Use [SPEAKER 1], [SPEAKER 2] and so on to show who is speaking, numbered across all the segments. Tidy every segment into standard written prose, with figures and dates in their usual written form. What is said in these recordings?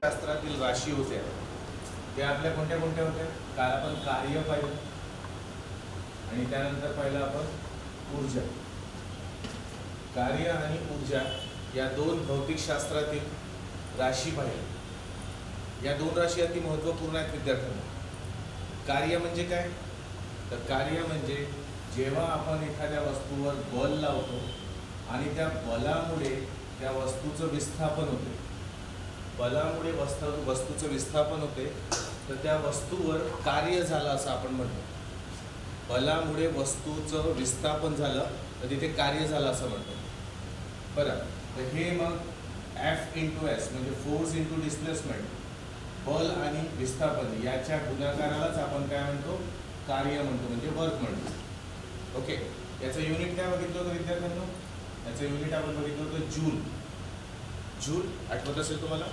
[SPEAKER 1] शास्त्रातील राशी होत्या त्या आपल्या कोणत्या कोणत्या होत्या? काल आपण कार्य पाहिलं आणि त्यानंतर पाहिलं आपण ऊर्जा. कार्य आणि ऊर्जा या दोन भौतिकशास्त्रातील राशी पाहिल्या. या दोन राशी अति महत्त्वपूर्ण आहेत विद्यार्थ्यांना. कार्य म्हणजे काय? तर कार्य म्हणजे जेव्हा आपण एखाद्या वस्तूवर बल लावतो आणि त्या बलामुळे त्या वस्तूचं विस्थापन होते, बलामुळे वस्तूचं विस्थापन होते, तर त्या वस्तूवर कार्य झालं असं आपण म्हणतो. बलामुळे वस्तूचं विस्थापन झालं तर तिथे कार्य झालं असं म्हणतो. बरं, तर हे मग F × S म्हणजे फोर्स इंटू डिस्प्लेसमेंट, बल आणि विस्थापन याच्या गुणाकारालाच आपण काय म्हणतो? कार्य म्हणतो, म्हणजे वर्क म्हणतो. ओके, याचं युनिट काय बघितलं होतं विद्यार्थ्यांनो? याचं युनिट आपण बघितलं होतं जूल. जूल आठवत असेल तुम्हाला?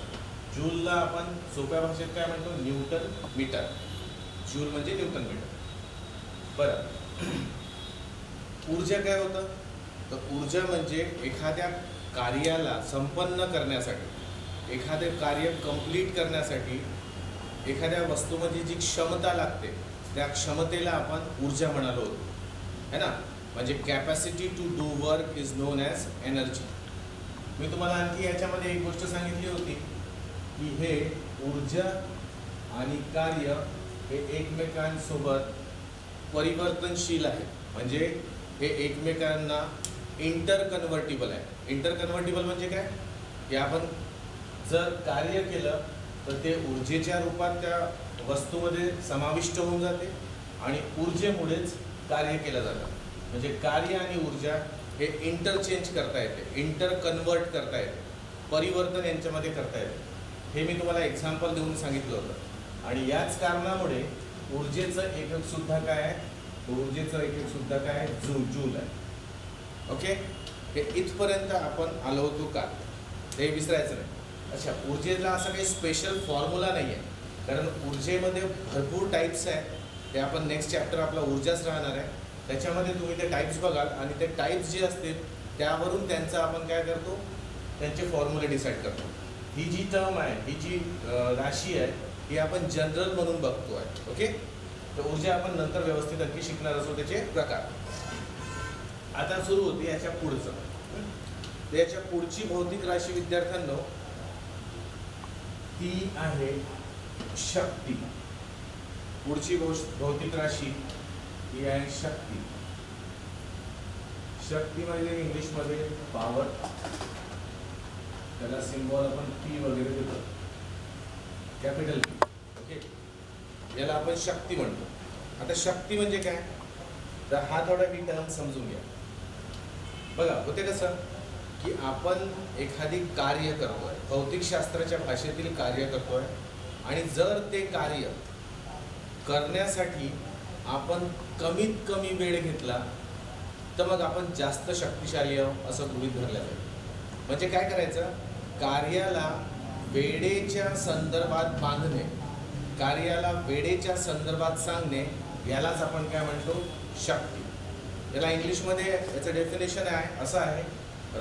[SPEAKER 1] जूलला आपण सोप्या भाषेत काय म्हणतो? Newton metre. जूल म्हणजे न्यूटन मीटर. बरं, ऊर्जा काय होतं? तर ऊर्जा म्हणजे एखाद्या कार्याला संपन्न करण्यासाठी, एखादे कार्य कंप्लीट करण्यासाठी एखाद्या वस्तूमध्ये जी क्षमता लागते त्या क्षमतेला आपण ऊर्जा म्हणालो होतो, है ना? म्हणजे capacity to do work is known as energy. मी तुम्हाला आणखी याच्यामध्ये एक गोष्ट सांगितली होती की हे ऊर्जा आणि कार्य हे एकमेकांसोबत परिवर्तनशील आहे, म्हणजे हे एकमेकांना इंटर कन्व्हर्टिबल आहे. इंटर कन्व्हर्टिबल म्हणजे काय? की आपण जर कार्य केलं तर ते ऊर्जेच्या रूपात त्या वस्तूमध्ये समाविष्ट होऊन जाते आणि ऊर्जेमुळेच कार्य केलं जातं. म्हणजे कार्य आणि ऊर्जा हे इंटरचेंज करता येते, इंटर कन्वर्ट करता येते, परिवर्तन यांच्यामध्ये करता येते. हे मी तुम्हाला एक्झाम्पल देऊन सांगितलं होतं. आणि याच कारणामुळे ऊर्जेचं एककसुद्धा काय आहे? ऊर्जेचं एककसुद्धा काय आहे? जूल आहे. ओके, हे इथपर्यंत आपण आलो होतो का? हे विसरायचं नाही. अच्छा, ऊर्जेला असा काही स्पेशल फॉर्म्युला नाही आहे, कारण ऊर्जेमध्ये भरपूर टाईप्स आहेत. ते आपण नेक्स्ट चॅप्टर आपला ऊर्जाच राहणार आहे, त्याच्यामध्ये तुम्ही ते टाईप्स बघाल आणि ते टाईप्स जे असतील त्यावरून त्यांचं आपण काय करतो? त्यांचे फॉर्म्युले डिसाईड करतो. ही जी टर्म आहे, ही जी राशी आहे, ही आपण जनरल म्हणून बघतो आहे. ओके, तर ऊर्जा आपण नंतर व्यवस्थित आणखी शिकणार असो, त्याचे प्रकार. आता सुरू होते याच्या पुढचं. तर याच्या पुढची भौतिक राशी विद्यार्थ्यांनो ती आहे शक्ती. पुढची भौतिक राशी ही आहे शक्ती. शक्ती म्हणजे इंग्लिशमध्ये पॉवर, त्याला सिम्बॉल आपण P वगैरे देतो, कॅपिटल P. ओके, याला आपण शक्ती म्हणतो. आता शक्ती म्हणजे काय? तर हा थोडा मी टर्म समजून घ्या. बघा, होते कसं की आपण एखादी कार्य करतोय, भौतिकशास्त्राच्या भाषेतील कार्य करतोय, आणि जर ते कार्य करण्यासाठी आपण कमीत कमी वेळ घेतला तर मग आपण जास्त शक्तिशाली आहोत असं गृहीत धरलं जाईल. म्हणजे काय करायचं? कार्याला वेळेच्या संदर्भात बांधणे, कार्याला वेळेच्या संदर्भात सांगणे, यालाच आपण काय म्हणतो? शक्ती. याला इंग्लिशमध्ये याचं डेफिनेशन आहे असं आहे,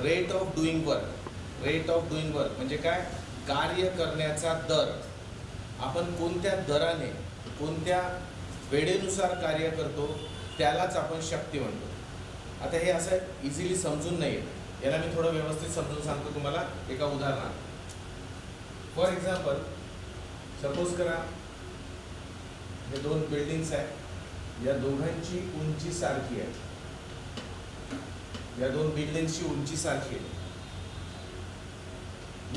[SPEAKER 1] rate of doing work. Rate of doing work म्हणजे काय? कार्य करण्याचा दर. आपण कोणत्या दराने, कोणत्या वेळेनुसार कार्य करतो त्यालाच आपण शक्ती म्हणतो. आता हे असं इझिली समजून नाही येत, याला मी थोडं व्यवस्थित समजून सांगतो तुम्हाला एका उदाहरणात. फॉर एक्झाम्पल, सपोज करा हे दोन बिल्डिंग्स आहेत, या दोघांची उंची सारखी आहे. या दोन बिल्डिंग्सची उंची सारखी आहे.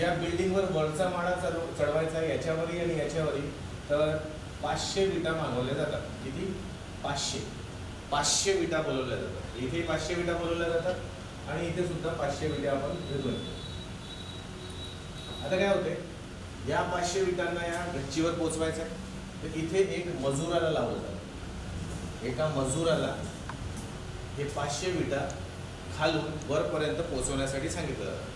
[SPEAKER 1] या बिल्डिंगवर वरचा माळा चढवायचा आहे, याच्यावरही आणि याच्यावरही, तर 500 विटा मागवल्या जातात. किती? 500 विटा बोलवल्या जातात. इथे 500 विटा बोलवल्या जातात आणि इथे सुद्धा 500 विटा आपण घेतोय. आता काय होते? या 500 विटांना या गच्चीवर पोचवायचं आहे, तर इथे एक मजुराला लावलं जातं. एका मजुराला हे 500 विटा खालून वरपर्यंत पोचवण्यासाठी सांगितलं जातं.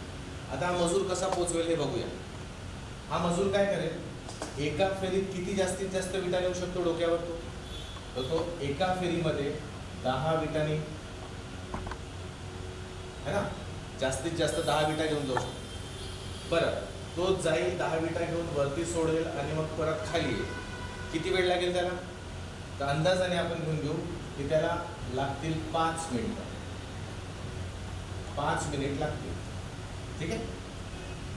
[SPEAKER 1] आता हा मजूर कसा पोचवेल हे बघूया. हा मजूर काय करेल? एका फेरीत किती जास्तीत जास्त विटा घेऊ शकतो डोक्यावर? तर तो एका फेरीमध्ये 10 विटांनी, है ना, जास्तीत जास्त 10 विटा घेऊन जाऊ शकतो. बरं, तो जाईल 10 विटा घेऊन वरती सोडेल आणि मग परत खाली येईल. किती वेळ लागेल त्याला? तर अंदाजाने आपण घेऊन घेऊ की त्याला लागतील 5 मिनिटं. 5 मिनिट लागतील. ठीक आहे.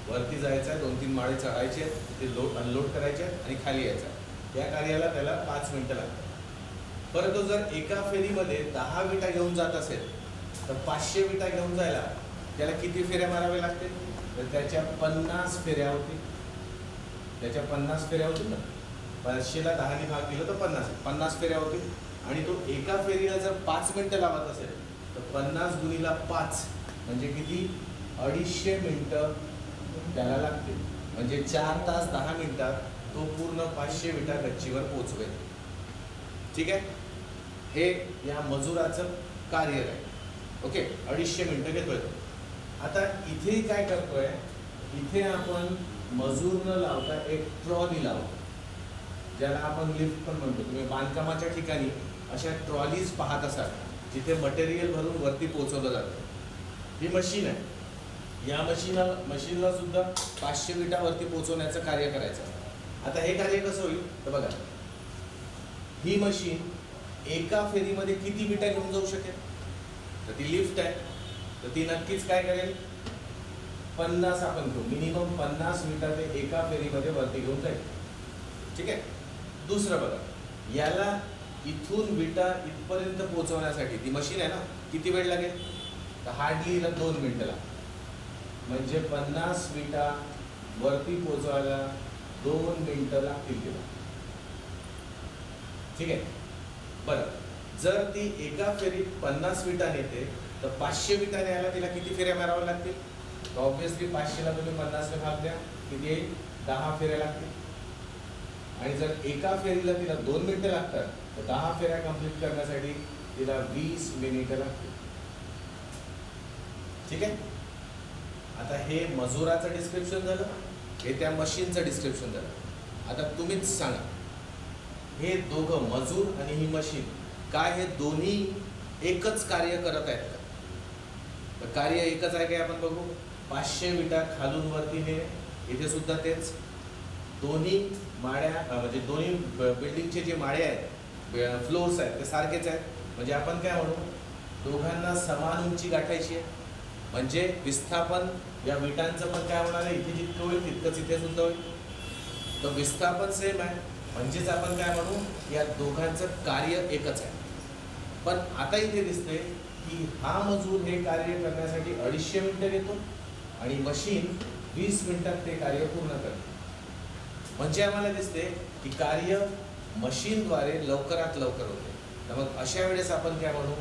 [SPEAKER 1] वरती जायचं आहे, 2-3 माळे चढायचे आहेत, ते अनलोड करायचे आहेत आणि खाली यायचं आहे. या कार्याला त्याला 5 मिनिटं लागतात. परंतु जर एका फेरीमध्ये 10 विटा घेऊन जात असेल तर 500 विटा घेऊन जायला त्याला किती फेऱ्या माराव्या लागतील? तर त्याच्या 50 फेऱ्या होतील. त्याच्या 50 फेऱ्या होतील ना. 500ला 10ने भाग दिलं तर 50 फेऱ्या होतील. आणि तो एका फेरीला जर 5 मिनिटं लावत असेल तर 50 गुणिले 5 म्हणजे किती? 250 मिनिटं त्याला लागतील. म्हणजे 4 तास 10 मिनिटात तो पूर्ण 500 विटा गच्चीवर पोहोचवेल. ठीक आहे. हे या मजुराचं कार्य आहे. ओके. 250 मिनिटं घेतोय. आता इथे काय करतोय? इथे आपण मजूर न लावता एक ट्रॉली लावतो, ज्याला आपण लिफ्ट पण म्हणतो. तुम्ही बांधकामाच्या ठिकाणी अशा ट्रॉलीज पाहत असाल जिथे मटेरियल भरून वरती पोहोचवलं जातं. ही मशीन आहे. या मशीनला सुद्धा 500 विटा वरती पोहोचवण्याचं कार्य करायचं. आता हे कार्य कसं होईल? तर बघा, ही मशीन एका फेरीमध्ये किती विटा घेऊन जाऊ शकेल? तर ती लिफ्ट आहे, तर ती नक्कीच काय करेल? 50 आपण घेऊ, मिनिमम 50 विटा ते एका फेरीमध्ये वरती घेऊन जाईल. ठीक आहे. दुसरं बघा, याला इथून विटा इथपर्यंत पोहोचवण्यासाठी ती मशीन आहे ना, किती वेळ लागेल? तर हार्डली 2 मिनिटं लागतील. म्हणजे 50 विटा वरती पोहोचवायला 2 मिनिटं लागतील तिला. ठीक आहे. बरं, जर ती एका फेरीत 50 विटा नेते तर 500 विटा न्यायला तिला किती फेऱ्या माराव्या लागतील? तर ऑब्व्हियसली 500ला तुम्ही 50ने भाग द्या, किती येईल? 10 फेऱ्या लागतील. आणि जर एका फेरीला तिला 2 मिनिटं लागतात तर 10 फेऱ्या कंप्लीट करण्यासाठी तिला 20 मिनिटं लागतील. ठीक आहे. आता हे मजुराचं डिस्क्रिप्शन झालं, हे त्या मशीनचं डिस्क्रिप्शन झालं. आता तुम्हीच सांगा, हे दोघं मजूर आणि ही मशीन काय हे दोन्ही एकच कार्य करत आहेत का? तर कार्य एकच आहे काय आपण बघू. 500 विटा खालून वरती नेणे, इथे सुद्धा तेच. दोन्ही माळ्या म्हणजे दोन्ही बिल्डिंगचे जे माळे आहेत, फ्लोर्स आहेत, ते सारखेच आहेत. म्हणजे आपण काय म्हणू, दोघांना समान उंची गाठायची आहे. म्हणजे विस्थापन या विटांचं पण काय होणार आहे? इथे जितकं होईल तितकंच इथे सुद्धा होईल. तर विस्थापन सेम आहे. म्हणजेच आपण काय म्हणू, या दोघांचं कार्य एकच आहे. पण आता इथे दिसते की हा मजूर हे कार्य करण्यासाठी 250 मिनिटं घेतो आणि मशीन 20 मिनिटात ते कार्य पूर्ण करते. म्हणजे आम्हाला दिसते की कार्य मशीनद्वारे लवकरात लवकर होते. तर मग अशा वेळेस आपण काय म्हणू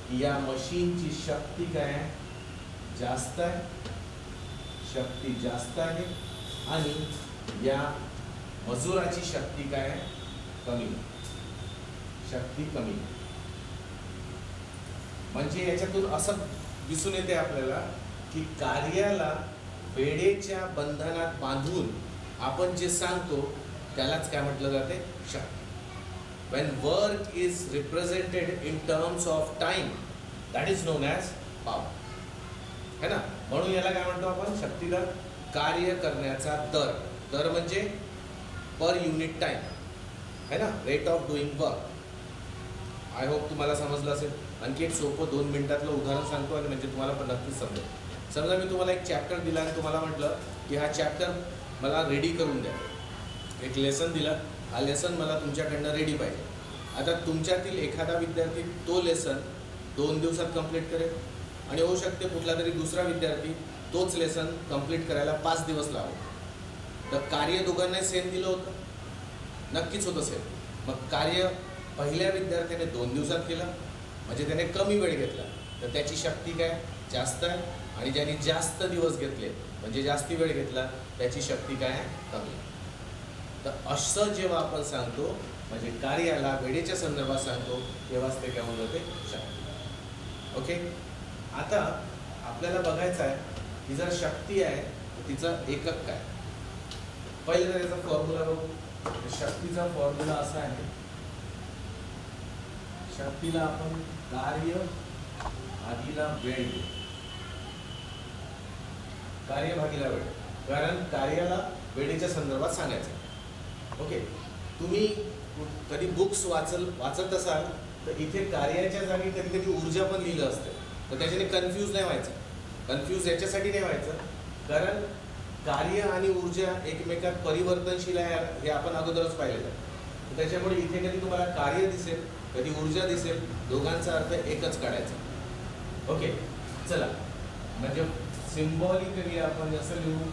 [SPEAKER 1] की या मशीनची शक्ती काय आहे? जास्त आहे. शक्ती जास्त आहे. आणि या मजुराची शक्ती काय आहे? कमी. शक्ती कमी. म्हणजे याच्यातून असं दिसून येते आपल्याला की कार्याला वेळेच्या बंधनात बांधून आपण जे सांगतो त्यालाच काय म्हटलं जाते? शक्ती. When work is represented in terms of time, that is known as power. है ना. म्हणून याला काय म्हणतो आपण? शक्तीला कार्य करण्याचा दर. दर म्हणजे पर युनिट टाइम, है ना. Rate of doing work. I hope तुम्हाला समजलं असेल. आणखी एक सोपं 2 मिनिटातलं उदाहरण सांगतो आणि म्हणजे तुम्हाला पण नक्कीच समजेल. समजा मी तुम्हाला एक चॅप्टर दिला आणि तुम्हाला म्हटलं की हा चॅप्टर मला रेडी करून द्या. एक लेसन दिला, हा लेसन मला तुमच्याकडनं रेडी पाहिजे. आता तुमच्यातील एखादा विद्यार्थी तो लेसन 2 दिवसात कंप्लीट करेल आणि होऊ शकते कुठला तरी दुसरा विद्यार्थी तोच लेसन कंप्लीट करायला 5 दिवस लावतो. तर कार्य दोघांना सेम दिलं होतं? नक्कीच होतं सेम. मग कार्य पहिल्या विद्यार्थ्याने 2 दिवसात केलं म्हणजे त्याने कमी वेळ घेतला, तर त्याची शक्ती काय? जास्त आहे. आणि ज्यांनी जास्त दिवस घेतले म्हणजे जास्ती वेळ घेतला त्याची शक्ती काय आहे? कमी. तर असं जेव्हा आपण सांगतो म्हणजे कार्याला वेळेच्या संदर्भात सांगतो तेव्हाच ते काय होऊन जाते? शक्ती. ओके. आता आपल्याला बघायचं आहे की जर शक्ती आहे तर तिचं एकक काय? पहिले तर याचा फॉर्म्युला बघू. शक्तीचा फॉर्म्युला असा आहे, शक्तीला आपण कार्य भागिला वेळ. कार्य भागिला वेळ. कारण कार्याला वेळेच्या संदर्भात सांगायचं. ओके, तुम्ही कधी बुक्स वाचत असाल तर इथे कार्याच्या जागी कधी कधी ऊर्जा पण लिहिलं असतं, तर त्याच्याने कन्फ्यूज नाही व्हायचं. कन्फ्यूज याच्यासाठी नाही व्हायचं कारण कार्य आणि ऊर्जा एकमेकात परिवर्तनशील आहे हे आपण अगोदरच पाहिलेलं आहे. त्याच्यामुळे इथे कधी तुम्हाला कार्य दिसेल, कधी ऊर्जा दिसेल, दोघांचा अर्थ एकच काढायचा. ओके, चला, म्हणजे सिम्बॉलिकली आपण असं लिहू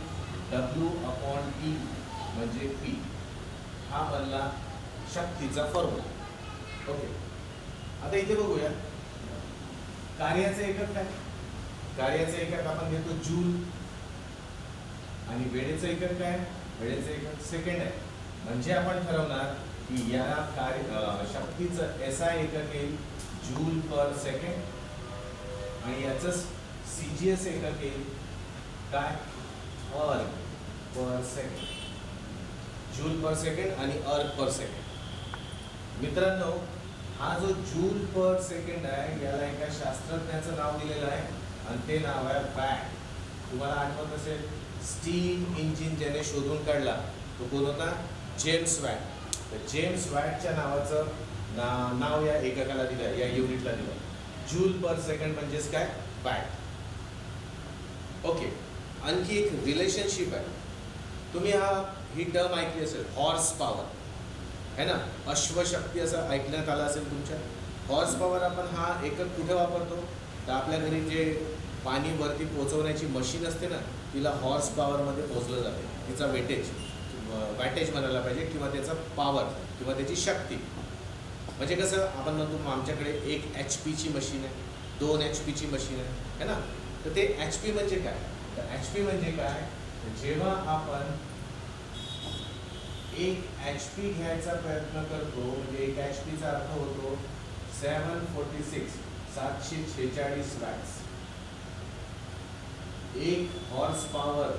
[SPEAKER 1] W/T म्हणजे P, हा बनला शक्तीचा फॉर्म्युला. ओके, आता इथे बघूया कार्याचं एकक काय. कार्याचं एकक आपण घेतो जूल, आणि वेळेचं एकक काय, वेळेचं एकक सेकंड आहे. म्हणजे आपण ठरवणार की या शक्तीचं SI एकक येईल जूल पर सेकंड, आणि याचं CGS एकक येईल काय, अर्ग पर सेकंड. जूल पर सेकंड आणि अर्ग पर सेकंड. मित्रांनो, हा जो जूल पर सेकंड आहे याला एका शास्त्रज्ञाचं नाव दिलेलं आहे आणि ते नाव आहे वॅट. तुम्हाला आठवत असेल स्टीम इंजिन ज्याने शोधून काढला तो कोण होता, जेम्स वॅट. तर जेम्स वॅटच्या नावाचं नाव या एककाला दिलं, या युनिटला दिलं. जूल पर सेकंड म्हणजेच काय, वॅट. ओके, आणखी एक रिलेशनशिप आहे. तुम्ही ही टर्म ऐकली असेल, हॉर्स पॉवर है ना, अश्वशक्ती असं ऐकण्यात आलं असेल तुमच्या. हॉर्स पॉवर आपण हा एकक कुठे वापरतो, तर आपल्या घरी जे पाणी वरती पोहोचवण्याची मशीन असते ना, तिला हॉर्स पॉवरमध्ये पोहोचलं जाते. तिचा वॅटेज म्हणायला पाहिजे, किंवा त्याचा पॉवर किंवा त्याची शक्ती. म्हणजे कसं आपण म्हणतो आमच्याकडे 1 HP मशीन आहे, 2 HP मशीन आहे है ना. तर ते HP म्हणजे काय, तर HP म्हणजे काय, जेव्हा आपण 1 HP घ्यायचा प्रयत्न करतो, म्हणजे 1 HPचा अर्थ होतो 746 वॅट्स. 1 हॉर्स पॉवर,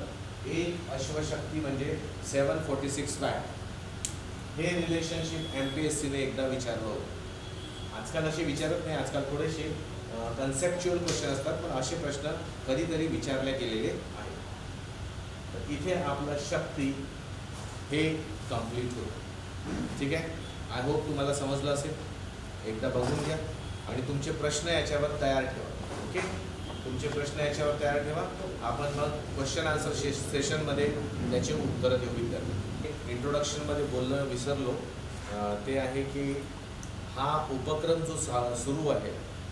[SPEAKER 1] 1 अश्वशक्ती म्हणजे 746 वॅट. हे रिलेशनशिप MPSCने एकदा विचारलं होतं. आजकाल असे विचारत नाही, आजकाल थोडेसे कन्सेप्च्युअल क्वेश्चन असतात, पण असे प्रश्न कधीतरी विचारले गेलेले आहेत. तर इथे आपलं शक्ती हे कंप्लीट होतं. ठीक आहे, आय होप तुम्हाला समजलं असेल. एकदा बघून घ्या आणि तुमचे प्रश्न याच्यावर तयार ठेवा. ओके, तुमचे प्रश्न याच्यावर तयार ठेवा. आपण मग क्वेश्चन आन्सर सेशनमध्ये त्याचे उत्तरं देऊ विद्यार्थी. इंट्रोडक्शनमध्ये बोलणं विसरलो, ते आहे की हा उपक्रम जो सुरू आहे,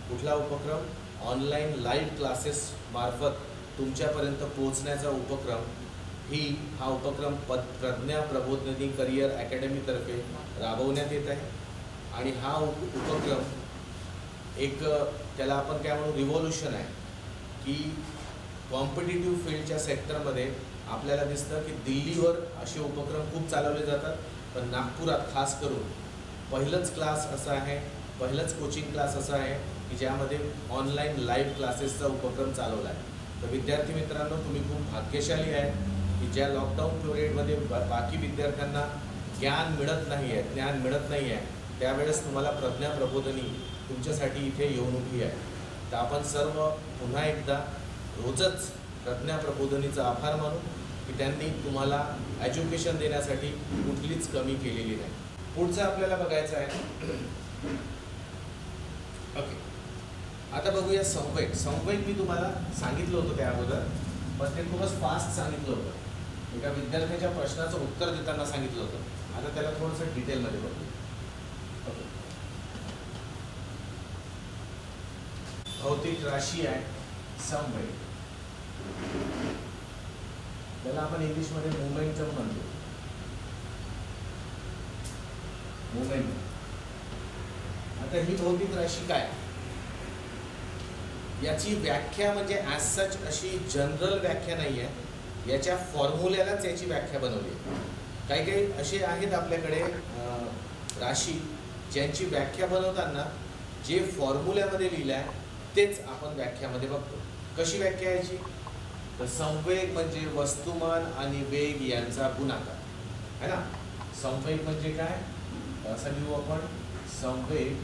[SPEAKER 1] कुठला उपक्रम, ऑनलाईन लाईव्ह क्लासेस मार्फत तुमच्यापर्यंत पोहोचण्याचा उपक्रम. हा उपक्रम प्रज्ञा प्रबोधिनी करिअर अकॅडमीतर्फे राबवण्यात येत आहे. आणि हा उपक्रम एक त्याला आपण काय म्हणू, रिव्हॉल्युशन आहे. की कॉम्पिटिटिव्ह फील्डच्या सेक्टरमध्ये आपल्याला दिसतं की दिल्लीवर असे उपक्रम खूप चालवले जातात, पण नागपुरात खास करून पहिलंच क्लास असं आहे, पहिलंच कोचिंग क्लास असं आहे की ज्यामध्ये ऑनलाईन लाईव्ह क्लासेसचा उपक्रम चालवला आहे. तर विद्यार्थी मित्रांनो, तुम्ही खूप भाग्यशाली आहे की ज्या लॉकडाऊन पिरियडमध्ये बाकी विद्यार्थ्यांना ज्ञान मिळत नाही आहे, ज्ञान मिळत नाही आहे, त्यावेळेस तुम्हाला प्रज्ञा प्रबोधिनी तुमच्यासाठी इथे येऊन उभी आहे. तर आपण सर्व पुन्हा एकदा रोजच प्रज्ञा प्रबोधिनीचा आभार मानू की त्यांनी तुम्हाला एज्युकेशन देण्यासाठी कुठलीच कमी केलेली नाही. पुढचं आपल्याला बघायचं आहे. ओके, आता बघूया संवेग. संवेग मी तुम्हाला सांगितलं होतं त्या अगोदर, पण ते खूपच फास्ट सांगितलं होतं. एका विद्यार्थ्याच्या प्रश्नाचं उत्तर देताना सांगितलं होतं. आता त्याला थोडंसं डिटेलमध्ये बघू. ओके, भौतिक राशी आहे संवेग. त्याला आपण इंग्लिशमध्ये मोमेंटम म्हणतो. मोमेंटम. आता ही भौतिक राशी काय, याची व्याख्या म्हणजे ॲज सच अशी जनरल व्याख्या नाही आहे. याच्या फॉर्म्युल्यालाच याची व्याख्या बनवली. काही काही असे आहेत आपल्याकडे राशी ज्यांची व्याख्या बनवताना जे फॉर्म्युल्यामध्ये लिहिलं आहे तेच आपण व्याख्यामध्ये बघतो. कशी व्याख्या याची, तर संवेग म्हणजे वस्तुमान आणि वेग यांचा गुणाकार है ना. संवेग म्हणजे काय, असं लिहू आपण, संवेग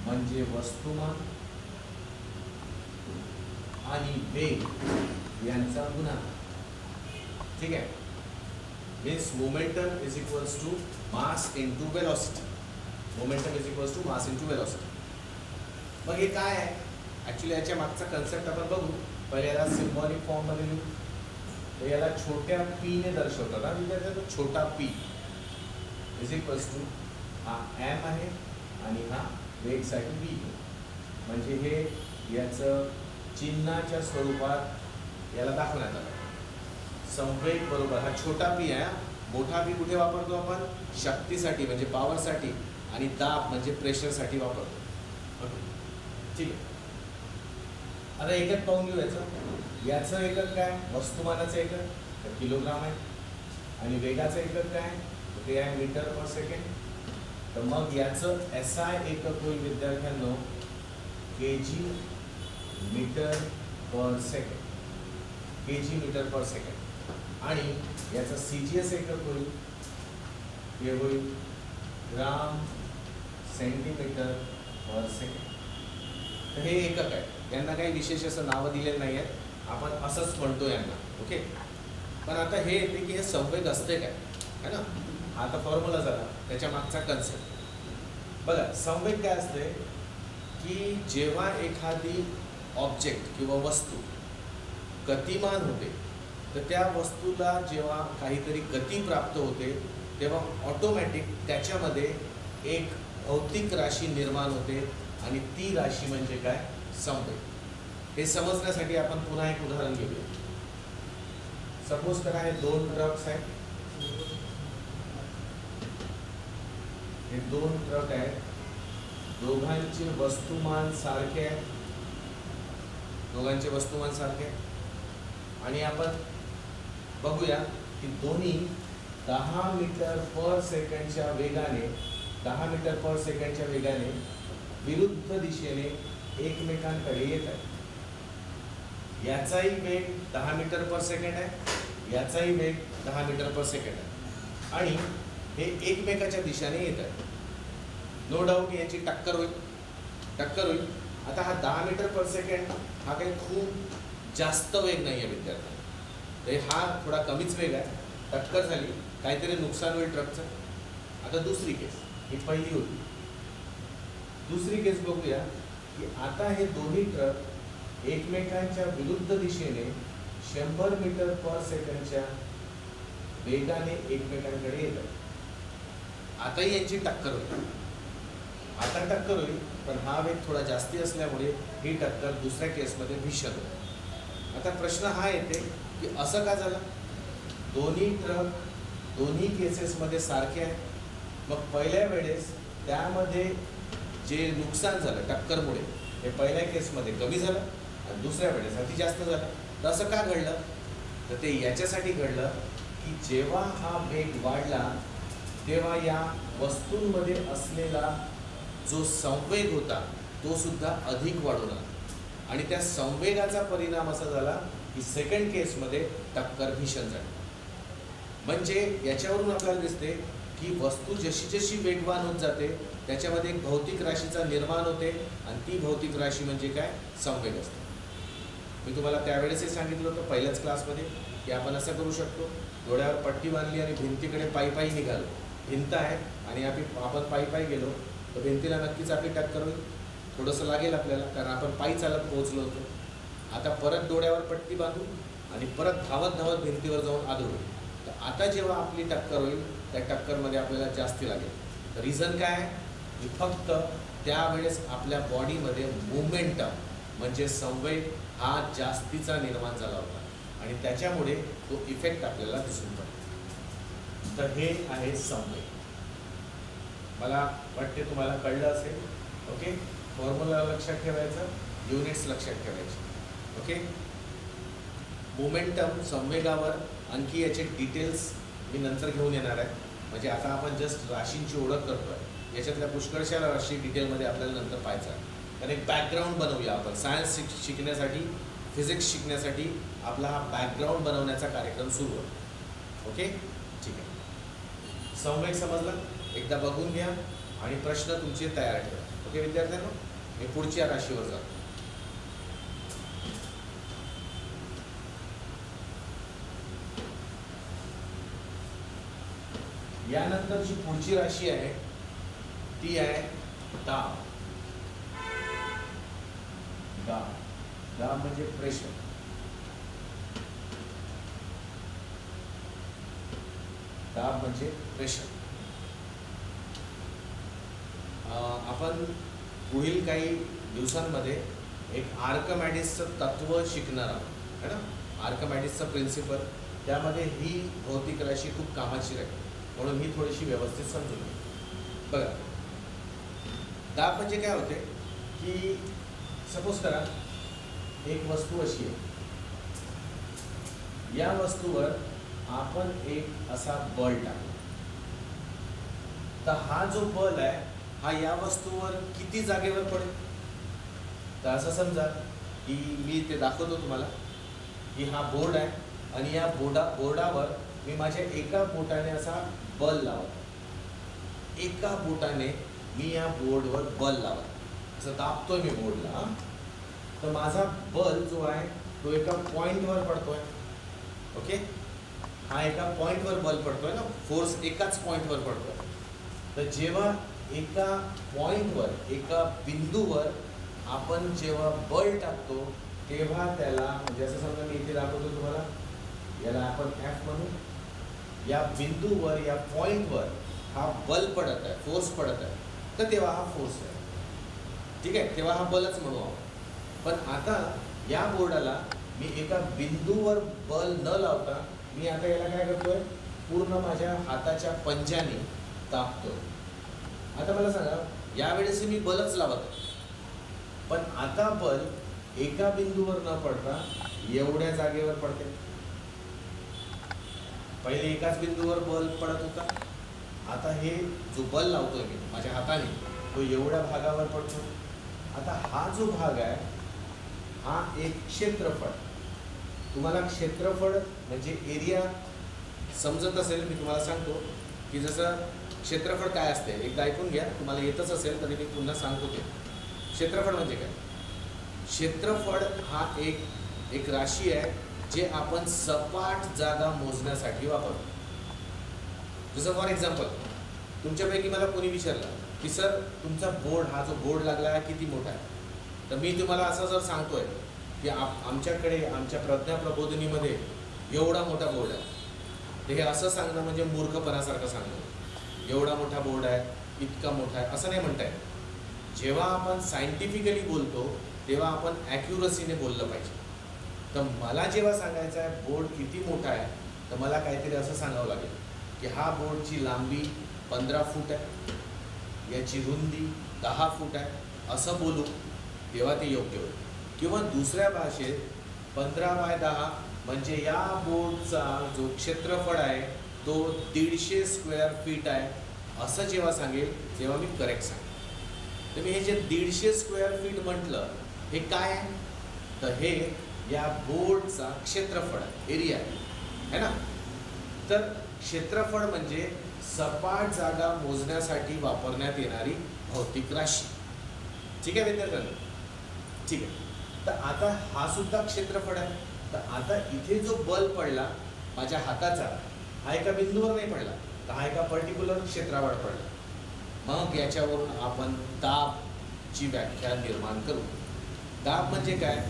[SPEAKER 1] म्हणजे वस्तुमान आणि वेग यांचा गुणाकार. ठीक आहे. Means momentum is equals to mass into velocity. Momentum is equals to mass into velocity. मग हे काय आहे ॲक्च्युली, याच्या मागचा कन्सेप्ट आपण बघू. पहिले याला सिम्बॉलिक फॉर्ममध्ये लिहू. तर याला छोट्या पीने दर्शवतात ना विद्यार्थ्यांनो. छोटा पी इज इक्वल्स टू हा एम आहे आणि हा वेगसाठी बी. म्हणजे हे याचं चिन्हाच्या स्वरूपात याला दाखवण्यात आलं. संवेग बरोबर हा छोटा पी आहे. मोठा पी कुठे वापरतो आपण? शक्तीसाठी म्हणजे पॉवरसाठी, आणि दाब म्हणजे प्रेशरसाठी वापरतो. ओके ठीक आहे. आता एकक पाहून घेऊ याचं एकक काय? वस्तुमानाचं एकक तर किलोग्राम आहे. आणि वेगाचं एकक काय? ते आहे मीटर पर सेकंड. तर मग याचं SI एकक होईल विद्यार्थ्यांनो kg मीटर पर सेकंड. kg मीटर पर सेकंड. आणि याचं CGS एकक होईल, हे होईल ग्राम सेंटीमीटर पर सेकंड. तर हे एकक आहे. यांना काही विशेष असं नावं दिलेलं नाही आहेत, आपण असंच म्हणतो यांना. ओके. पण आता हे येते की हे संवेग असते काय है ना. हा आता फॉर्म्युला झाला, त्याच्या मागचा कन्सेप्ट बघा. संवेग काय असते की जेव्हा एखादी ऑब्जेक्ट किंवा वस्तू गतिमान होते, तर त्या वस्तूला जेव्हा काहीतरी गती प्राप्त होते, तेव्हा ऑटोमॅटिक त्याच्यामध्ये एक भौतिक राशी निर्माण होते, आणि ती राशी म्हणजे काय? संवेग. हे समजण्यासाठी आपण पुन्हा एक उदाहरण घेऊया. सपोज करा हे दोन ट्रक्स आहेत. हे दोन ट्रक आहेत. दोघांचे वस्तुमान सारखे आहे. दोघांचे वस्तुमान सारखे आहे. आणि आपण बघूया की दोन्ही 10 मीटर पर सेकंडच्या वेगाने 10 मीटर पर सेकंडच्या वेगाने विरुद्ध दिशेने एकमेकांकडे येत आहे. याचाही वेग 10 मीटर पर सेकंड आहे, याचाही वेग 10 मीटर पर सेकंड आहे, आणि हे एकमेकाच्या दिशेने येत आहे. नो डाऊट याची टक्कर होईल. आता हा 10 मीटर पर सेकंड हा काही खूप जास्त वेग नाही आहे विद्यार्थ्यांना. तर हा थोडा कमीच वेग आहे. टक्कर झाली, काहीतरी नुकसान होईल ट्रकचं. आता दुसरी केस, ही पहिली होती. दुसरी केस बघूया की आता हे दोन्ही ट्रक एकमेकांच्या विरुद्ध दिशेने 100 मीटर पर सेकंडच्या वेगाने एकमेकांकडे येतात. आताही यांची टक्कर होईल. आता टक्कर होईल, पण हा वेग थोडा जास्ती असल्यामुळे ही टक्कर दुसऱ्या केसमध्ये भीषण होईल. आता प्रश्न हा येते की असं का झालं? दोन्ही ट्रक दोन्ही केसेसमध्ये सारखे आहे. मग पहिल्या वेळेस त्यामध्ये जे नुकसान झालं टक्करमुळे हे पहिल्या केसमध्ये कमी झालं, आणि दुसऱ्या वेळेस अति जास्त झालं. तर असं का घडलं? तर ते याच्यासाठी घडलं की जेव्हा हा वेग वाढला, तेव्हा या वस्तूंमध्ये असलेला जो संवेग होता तो सुद्धा अधिक वाढून आला, आणि त्या संवेगाचा परिणाम असा झाला की सेकंड केसमध्ये टक्कर भीषण झाली. म्हणजे याच्यावरून आपल्याला दिसते की वस्तू जशी जशी वेगवान होत जाते त्याच्यामध्ये एक भौतिक राशीचा निर्माण होते, आणि ती भौतिक राशी म्हणजे काय? संवेग असते. मी तुम्हाला त्यावेळेसही सांगितलं होतं पहिल्याच क्लासमध्ये की आपण असं करू शकतो, डोळ्यावर पट्टी बांधली आणि भिंतीकडे पायी निघालो. भिंत आहे आणि आपण पायी गेलो तर भिंतीला नक्कीच आपली टक्कर होईल. थोडंसं लागेल आपल्याला, कारण आपण पायी चालत पोहोचलो होतो. आता परत डोळ्यावर पट्टी बांधू आणि परत धावत भिंतीवर जाऊन आदळू. तर आता जेव्हा आपली टक्कर होईल त्या टक्करमध्ये आपल्याला जास्ती लागेल. रिझन काय आहे की फक्त त्यावेळेस आपल्या बॉडीमध्ये मोमेंटम म्हणजे संवेग हा जास्तीचा निर्माण झाला होता, आणि त्याच्यामुळे तो इफेक्ट आपल्याला दिसून पडतो. तर हे आहे संवेग. मला वाटते तुम्हाला कळलं असेल. ओके. फॉर्म्युला लक्षात ठेवायचं, युनिट्स लक्षात ठेवायचे. ओके. मोमेंटम संवेगावर आणखी याचे डिटेल्स मी नंतर घेऊन येणार आहे. म्हणजे आता आपण जस्ट राशींची ओळख करतो आहे, याच्यातल्या पुष्कळशा राशी डिटेलमध्ये आपल्याला नंतर पाहायचं आहे. तर एक बॅकग्राऊंड बनवूया आपण. सायन्स शिकण्यासाठी, फिजिक्स शिकण्यासाठी आपला हा बॅकग्राऊंड बनवण्याचा कार्यक्रम सुरू आहे. ओके ठीक आहे. संवेग समजला? एकदा बघून घ्या आणि प्रश्न तुमचे तयार ठेवा. ओके विद्यार्थ्यांनो, मी पुढच्या राशीवर जातो. यानंतरची पुढची राशी आहे ती आहे दाब. दाब दाब म्हणजे प्रेशर. दाब म्हणजे प्रेशर. आपण पुढील काही दिवसांमध्ये एक आर्कमॅडिसचं तत्व शिकणार आहोत है ना. आर्कमॅडिसचं प्रिन्सिपल, त्यामध्ये ही भौतिक राशी खूप कामाची राहील, म्हणून ही थोडीशी व्यवस्थित समजून घ्या. बघा, दाब म्हणजे काय होते की सपोज करा एक वस्तू अशी आहे, या वस्तूवर आपण एक असा बल टाकू, तर हा जो बल आहे हा या वस्तूवर किती जागेवर पडेल. तर असं समजा की मी ते दाखवतो तुम्हाला की हा बोर्ड आहे आणि या बोर्डावर मी माझ्या एका बोटाने असा बल लावतो. एका बोटाने मी या बोर्डवर बल लावतो, असं दाबतोय मी बोर्डला. तर माझा बल जो आहे तो एका पॉईंटवर पडतोय. ओके, हा एका पॉईंटवर बल पडतोय ना, फोर्स एकाच पॉईंटवर पडतोय. तर जेव्हा एका पॉईंटवर, एका बिंदूवर आपण जेव्हा बल टाकतो तेव्हा त्याला, म्हणजे असं समजा मी इथे दाखवतो तुम्हाला, याला आपण F म्हणू. या बिंदूवर, या पॉईंटवर हा बल पडत आहे, फोर्स पडत आहे, तर तेव्हा हा फोर्स आहे. ठीक आहे, तेव्हा हा बलच म्हणू आपण. पण आता या बोर्डाला मी एका बिंदूवर बल न लावता मी आता याला काय करतोय, पूर्ण माझ्या हाताच्या पंजाने दाबतोय. आता मला सांगा, यावेळेस मी बलच लावत आहे, पण आता बल एका बिंदूवर न पडता एवढ्या जागेवर पडते. पहिले एकाच बिंदूवर बल पडत होता, आता हे जो बल लावतोय मी माझ्या हाताने तो एवढ्या भागावर पडतो. आता हा जो भाग आहे हा एक क्षेत्रफळ. तुम्हाला क्षेत्रफळ म्हणजे एरिया समजत असेल, मी तुम्हाला सांगतो की जसं क्षेत्रफळ काय असते एकदा ऐकून घ्या, तुम्हाला येतच असेल तरी मी पुन्हा सांगतो. ते क्षेत्रफळ म्हणजे काय. क्षेत्रफळ हा एक राशी आहे जे आपण सपाट जागा मोजण्यासाठी वापरतो. जसं फॉर एक्झाम्पल, तुमच्यापैकी मला कोणी विचारलं की सर तुमचा बोर्ड, हा जो बोर्ड लागला आहे किती मोठा आहे, तर मी तुम्हाला असं जर सांगतोय की आमच्याकडे आमच्या प्रज्ञा प्रबोधिनीमध्ये एवढा मोठा बोर्ड आहे, तर हे असं सांगणं म्हणजे मूर्खपणासारखं सांगणं. एवढा मोठा बोर्ड आहे, इतका मोठा आहे, असं नाही म्हणता येत. जेव्हा आपण सायंटिफिकली बोलतो तेव्हा आपण ॲक्युरसीने बोललं पाहिजे. तर मला जेव्हा सांगायचं आहे बोर्ड किती मोठा आहे, तर मला काहीतरी असं सांगावं लागेल की हा बोर्डची लांबी 15 फूट आहे, याची रुंदी 10 फूट आहे, असं बोलू तेव्हा ते योग्य होईल. किंवा दुसऱ्या भाषेत 15 बाय 10 म्हणजे या बोर्डचा जो क्षेत्रफळ आहे तो 150 स्क्वेअर फीट आहे, असं जेव्हा सांगेल तेव्हा मी करेक्ट सांगेन. तर मी हे जे 150 स्क्वेअर फीट म्हटलं हे काय आहे, तर हे या बोर्डचा क्षेत्रफळ आहे, एरिया आहे ना. तर क्षेत्रफळ म्हणजे सपाट जागा मोजण्यासाठी वापरण्यात येणारी भौतिक राशी. ठीक आहे विद्यार्थ्यांनो, ठीक आहे. तर आता हा सुद्धा क्षेत्रफळ आहे. तर आता इथे जो बल पडला माझ्या हाताचा, हा एका बिंदूवर नाही पडला, तर हा एका पर्टिक्युलर क्षेत्रावर पडला. मग याच्यावरून आपण दाबची व्याख्या निर्माण करू. दाब म्हणजे काय,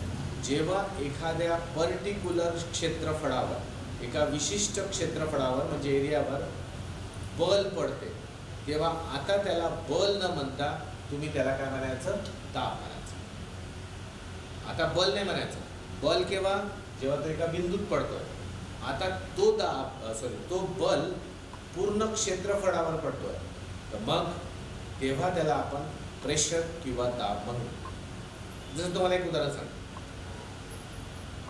[SPEAKER 1] जेव्हा एखाद्या पर्टिक्युलर क्षेत्रफळावर, एका विशिष्ट क्षेत्रफळावर म्हणजे एरियावर बल पडते, तेव्हा आता त्याला बल न म्हणता तुम्ही त्याला काय म्हणायचं, दाब म्हणायचं. आता बल नाही म्हणायचं. बल केव्हा, जेव्हा तो एका बिंदूत पडतोय. आता तो तो बल पूर्ण क्षेत्रफळावर पडतोय, तर मग तेव्हा त्याला आपण प्रेशर किंवा दाब म्हणू. जसं तुम्हाला एक उदाहरण सांग,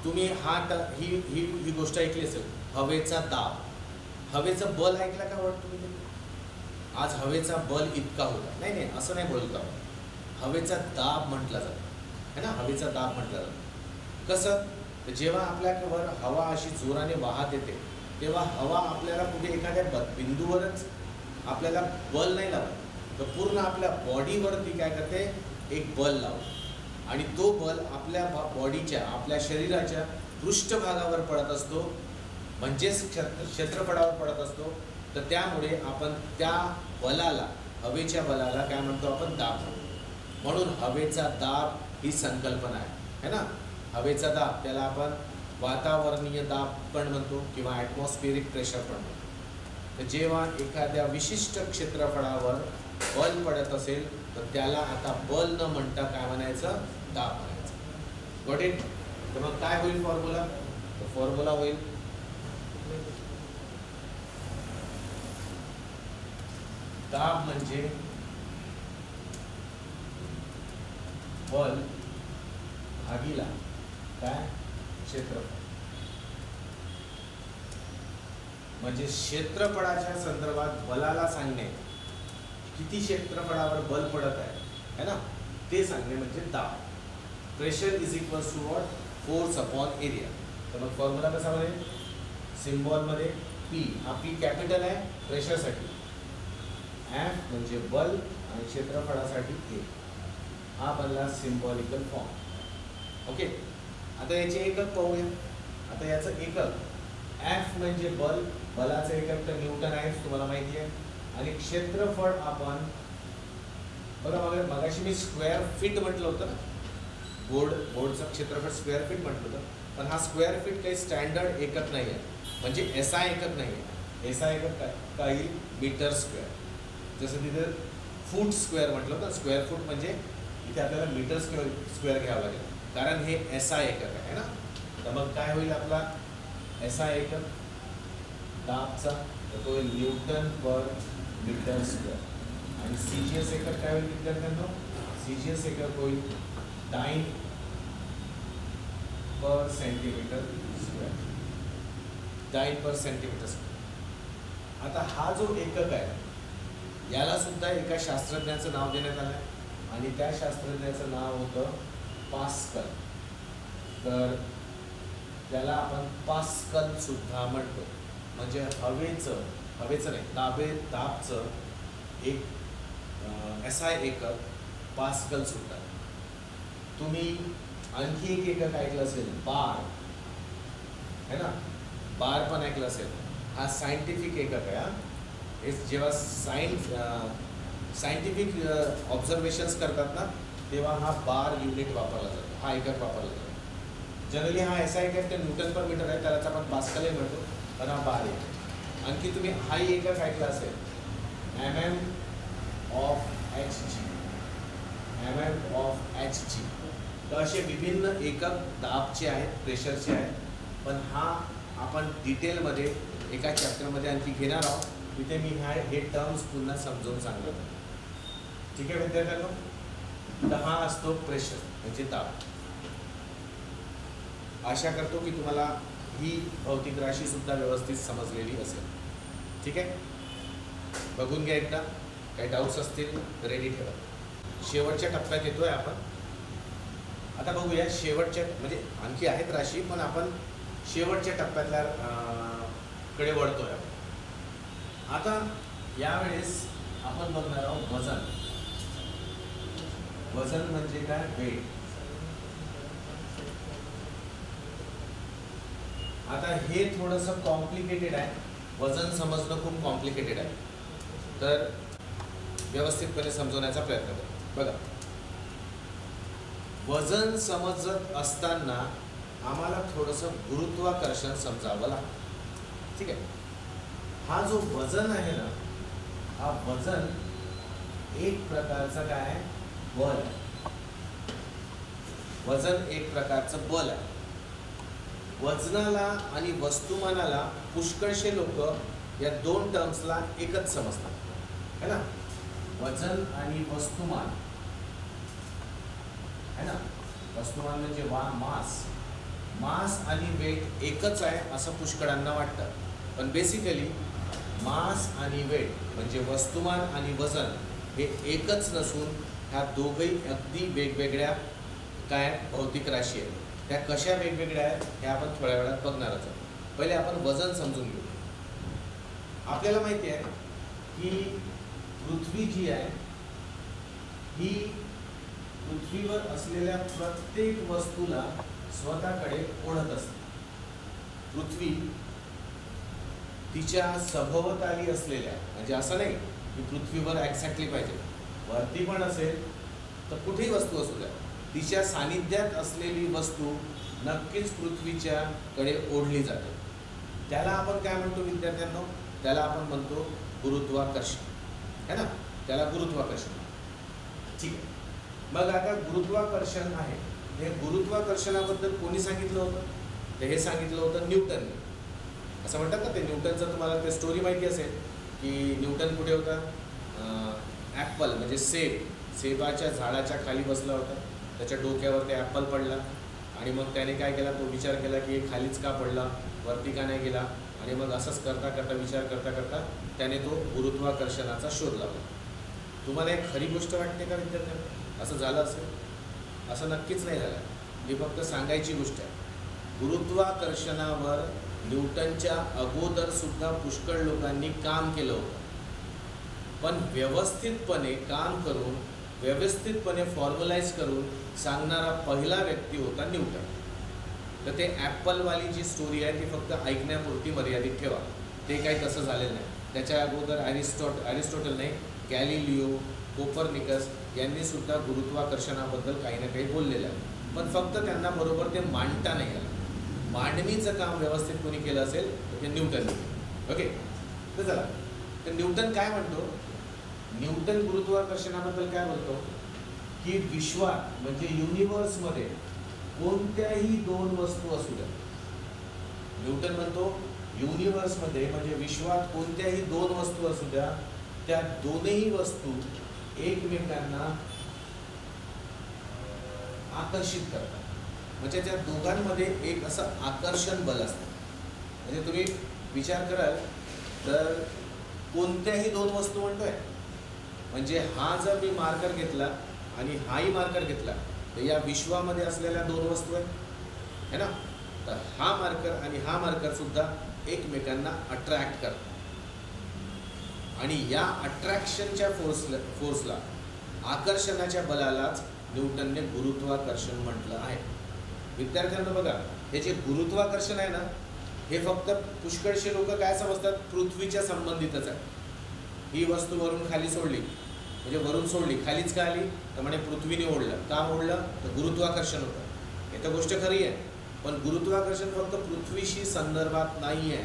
[SPEAKER 1] तुम्ही ही गोष्ट ऐकली असेल, हवेचा दाब. हवेचं बल ऐकला का वाटतं तुम्ही? आज हवेचा बल इतका होता, नाही नाही असं नाही बोलतो. हवेचा दाब म्हटला जातो है ना, हवेचा दाब म्हटला जातो. कसं, तर जेव्हा आपल्यावर हवा अशी जोराने वाहत येते तेव्हा हवा आपल्याला कुठे एखाद्या बिंदूवरच आपल्याला बल नाही लावत, तर पूर्ण आपल्या बॉडीवरती काय करते, एक बल लावतो. आणि तो बल आपल्या बॉडीच्या, आपल्या शरीराच्या पृष्ठभागावर पडत असतो, म्हणजेच क्षेत्रफळावर पडत असतो. तर त्यामुळे आपण त्या बलाला, हवेच्या बलाला काय म्हणतो आपण, दाब. म्हणून हवेचा दाब ही संकल्पना आहे ना. हवेचा दाब त्याला आपण वातावरणीय दाब पण म्हणतो किंवा ॲटमॉस्फिअरिक प्रेशर पण म्हणतो. तर जेव्हा एखाद्या विशिष्ट क्षेत्रफळावर बल पडत असेल तर त्याला आता बल न म्हणता काय म्हणायचं, दाब म्हणायचं. Got it? तर मग काय होईल फॉर्म्युला? तर फॉर्म्युला होईल दाब म्हणजे बल भागीला काय, क्षेत्रफळ. म्हणजे क्षेत्रफळाच्या संदर्भात बलाला सांगणे, किती क्षेत्रफळावर बल पडत आहे ना, ते सांगणे म्हणजे दाब. Pressure is equals to what, force upon area. तर मग फॉर्म्युला कसा बनेल, सिम्बॉलमध्ये पी, हा पी कॅपिटल आहे प्रेशरसाठी, एफ म्हणजे बल आणि क्षेत्रफळासाठी ए, हा बनला सिम्बॉलिकल फॉर्म. ओके, आता याचे एकक पाहूया. आता याचं एकक एफ म्हणजे बल, बलाचं एकक तर न्यूटन आहे तुम्हाला माहिती आहे. आणि क्षेत्रफळ आपण बघा, मगाशी मी स्क्वेअर फीट म्हटलं होतं ना, बोर्डचं क्षेत्रफळ स्क्वेअर फीट म्हटलं होतं. पण हा स्क्वेअर फीट काही स्टँडर्ड एकक नाही आहे, म्हणजे एसआय एकक नाही आहे. एसआय एकक काय येईल, मीटर स्क्वेअर. जसं तिथे फूट स्क्वेअर म्हटलं होतं, स्क्वेअर फूट म्हणजे इथे आपल्याला मीटर स्क्वेअर घ्यावं लागेल, कारण हे एसआय एकक आहे ना. तर मग काय होईल आपला एसआय एकक दाबचा, तर तो न्यूटन पर मीटर स्क्वेअर. आणि सीजीएस एकक काय होईल विद्यार्थ्यांनो, सीजीएस एकक होईल डाइन पर सेंटीमीटर स्क्वेअर, डाइन पर सेंटीमीटर स्क्वेअर. आता हा जो एकक आहे याला सुद्धा एका शास्त्रज्ञाचं नाव देण्यात आलं आहे आणि त्या शास्त्रज्ञाचं नाव होतं पास्कल. तर त्याला आपण पास्कल सुद्धा म्हणतो. म्हणजे हवेचं नाही, दाबचं एक एसआय एकक पास्कल सुद्धा. तुम्ही आणखी एक एकक ऐकलं असेल, बार है ना, बार पण ऐकलं असेल. हा सायंटिफिक एकक आहे. हे जेव्हा सायंटिफिक ऑब्झर्वेशन्स करतात ना, तेव्हा हा बार युनिट वापरला जातो, हा एकक वापरला जातो. जनरली हा एसआय एकक ते न्यूटन पर मीटर आहे, त्यालाच आपण पास्कल म्हणतो, पण हा बार आहे. आणखी तुम्ही हाही एकक ऐकलं असेल, mm ऑफ एच जी. तर असे विभिन्न एकक दाबचे आहेत, प्रेशरचे आहेत. पण हा आपण डिटेलमध्ये एका चॅप्टरमध्ये आणखी घेणार आहोत. तिथे मी हे टर्म्स पुन्हा समजावून सांगतो. ठीक आहे विद्यार्थ्यांनो. तर हा असतो प्रेशर म्हणजे दाब. आशा करतो की तुम्हाला ही भौतिक राशी सुद्धा व्यवस्थित समजलेली असेल. ठीक आहे, बघून घ्या एकदा. काही डाऊट्स असतील रेडी ठेवा. शेवटच्या टप्प्यात येतोय आपण. आता बघूया शेवटच्या, म्हणजे आणखी आहेत राशी, पण आपण शेवटच्या टप्प्यातल्या कडे वळतोय. आता यावेळेस आपण बघणार आहोत वजन. वजन म्हणजे काय, वेट. आता हे थोडंसं कॉम्प्लिकेटेड आहे, वजन समजणं खूप कॉम्प्लिकेटेड आहे. तर व्यवस्थितपणे समजवण्याचा प्रयत्न करू. बघा, वजन समजत असताना आम्हाला थोडंसं गुरुत्वाकर्षण समजावं लागतं. ठीक आहे. हा जो वजन आहे ना, हा वजन एक प्रकारचा काय आहे, बल आहे. वजन एक प्रकारचं बल आहे. वजनाला आणि वस्तुमानाला पुष्कळशे लोक या दोन टर्म्सला एकच समजतात है ना. वजन आणि वस्तुमान है ना. वस्तुमान म्हणजे मास आणि वेट एकच आहे असं पुष्कळांना वाटतं. पण बेसिकली मास आणि वेट म्हणजे वस्तुमान आणि वजन हे एकच नसून ह्या दोघंही अगदी वेगवेगळ्या काय भौतिक राशी आहेत. त्या कशा वेगवेगळ्या आहेत हे आपण थोड्या वेळात बघणारच आहोत. पहिले आपण वजन समजून घेऊ. आपल्याला माहिती आहे की पृथ्वी जी आहे ही पृथ्वीवर असलेल्या प्रत्येक वस्तूला स्वतःकडे ओढत असते. पृथ्वी तिच्या सभोवताली असलेल्या, म्हणजे असं नाही की पृथ्वीवर एक्झॅक्टली पाहिजे, वरती पण असेल तर कुठेही वस्तू असू द्या, तिच्या सानिध्यात असलेली वस्तू नक्कीच पृथ्वीच्या कडे ओढली जाते. त्याला आपण काय म्हणतो विद्यार्थ्यांनो? त्याला आपण म्हणतो गुरुत्वाकर्षण, है ना? त्याला गुरुत्वाकर्षण. ठीक आहे. मग आता गुरुत्वाकर्षण आहे, हे गुरुत्वाकर्षणाबद्दल कोणी सांगितलं होतं? तर हे सांगितलं होतं न्यूटनने. असं म्हणतात ना, ते न्यूटनचं तुम्हाला ते स्टोरी माहिती असेल की न्यूटन कुठे होता? ॲपल म्हणजे सेबाच्या झाडाच्या खाली बसला होता. त्याच्या डोक्यावर ते ॲपल पडला आणि मग त्याने काय केला, तो विचार केला की हे खालीच का पडला, वरती का नाही गेला, आणि मग असंच करता करता विचार करता करता त्याने तो गुरुत्वाकर्षणाचा शोध लावला. तुम्हाला एक खरी गोष्ट वाटते का विद्यार्थ्यांना? असं झालं असेल? असं नक्कीच नाही झालं. ही फक्त सांगायची गोष्ट आहे. गुरुत्वाकर्षणावर न्यूटनच्या अगोदर सुद्धा पुष्कळ लोकांनी काम केलं होतं, पण व्यवस्थितपणे काम करून व्यवस्थितपणे फॉर्म्युलाइज करून सांगणारा पहिला व्यक्ती होता न्यूटन. तर ते ॲपलवाली जी स्टोरी आहे ती फक्त ऐकण्यापुरती मर्यादित ठेवा, ते काही तसं झालेलं नाही. त्याच्या अगोदर ॲरिस्टॉटल नाही, गॅलिलिओ, कोपर्निकस यांनी सुद्धा गुरुत्वाकर्षणाबद्दल काही ना काही बोललेलं आहे, पण फक्त त्यांना बरोबर ते मांडता नाही आलं. मांडणीचं काम व्यवस्थित कोणी केलं असेल तर ते न्यूटन. ओके, तर चला, तर न्यूटन काय म्हणतो? न्यूटन गुरुत्वाकर्षणाबद्दल काय बोलतो की विश्वात म्हणजे युनिवर्समध्ये कोणत्याही दोन वस्तू असू द्या. न्यूटन म्हणतो युनिवर्समध्ये म्हणजे विश्वात कोणत्याही दोन वस्तू असू द्या, त्या दोनही वस्तू एकमेकांना आकर्षित करतात. म्हणजे त्या दोघांमध्ये एक असं आकर्षण बल असतं. म्हणजे तुम्ही विचार कराल तर कोणत्याही दोन वस्तू म्हणतोय, म्हणजे हा जर मी मार्कर घेतला आणि हाही मार्कर घेतला तर या विश्वामध्ये असलेल्या दोन वस्तू आहेत, है ना? तर हा मार्कर आणि हा मार्कर सुद्धा एकमेकांना अट्रॅक्ट करतात, आणि या अट्रॅक्शनच्या फोर्सला आकर्षणाच्या बलालाच न्यूटनने गुरुत्वाकर्षण म्हटलं आहे. विद्यार्थ्यांना बघा, हे जे गुरुत्वाकर्षण आहे ना, हे फक्त पुष्कळशी लोक काय समजतात, पृथ्वीच्या संबंधितच आहे. ही वस्तू वरून खाली सोडली म्हणजे वरून सोडली, खालीच का आली तर म्हणे पृथ्वीने ओढलं. का ओढलं? तर गुरुत्वाकर्षण होतं. हे तर गोष्ट खरी आहे, पण गुरुत्वाकर्षण फक्त पृथ्वीशी संदर्भात नाही आहे.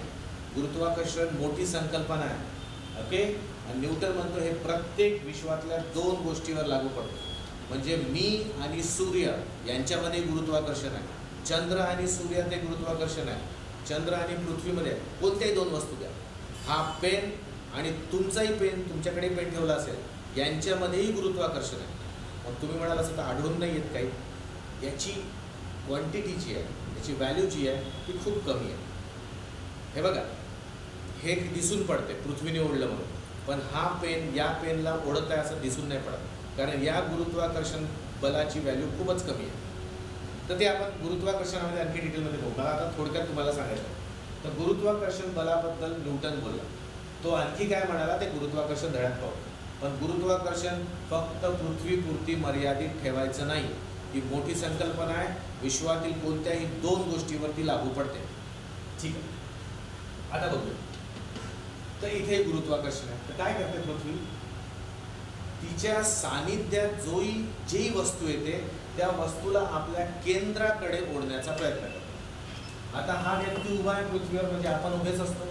[SPEAKER 1] गुरुत्वाकर्षण मोठी संकल्पना आहे. ओके, आणि न्यूटन म्हणतो हे प्रत्येक विश्वातल्या दोन गोष्टीवर लागू पडतो. म्हणजे मी आणि सूर्य यांच्यामध्ये गुरुत्वाकर्षण आहे, चंद्र आणि सूर्य ते गुरुत्वाकर्षण आहे, चंद्र आणि पृथ्वीमध्ये कोणत्याही दोन वस्तू द्या. हा पेन आणि तुमचाही पेन, तुमच्याकडे पेन ठेवला असेल, यांच्यामध्येही गुरुत्वाकर्षण आहे. मग तुम्ही म्हणाल असं तर आढळून नाही येत काही, याची क्वांटिटी जी आहे, याची व्हॅल्यू जी आहे ती खूप कमी आहे. हे बघा, हे दिसून पडते पृथ्वीने ओढलं म्हणून, पण हा पेन या पेनला ओढत आहे असं दिसून नाही पडत, कारण या गुरुत्वाकर्षण बलाची व्हॅल्यू खूपच कमी आहे. तर ते आपण गुरुत्वाकर्षणामध्ये आणखी डिटेलमध्ये बघू. मला आता थोडक्यात तुम्हाला सांगायचं तर गुरुत्वाकर्षण बलाबद्दल न्यूटन बोलला. तो आणखी काय म्हणाला ते गुरुत्वाकर्षण धड्यात पाहू. पण गुरुत्वाकर्षण फक्त पृथ्वीपुरती मर्यादित ठेवायचं नाही, ही मोठी संकल्पना आहे, विश्वातील कोणत्याही दोन गोष्टीवरती लागू पडते. ठीक आहे, आता बघूया. तर इथे गुरुत्वाकर्षण आहे, तर काय करते पृथ्वी? तिच्या सानिध्यात जी वस्तू येते त्या वस्तूला आपल्या केंद्राकडे ओढण्याचा प्रयत्न करतो. आता हा व्यक्ती उभा आहे पृथ्वीवर, म्हणजे आपण उभेच असतो,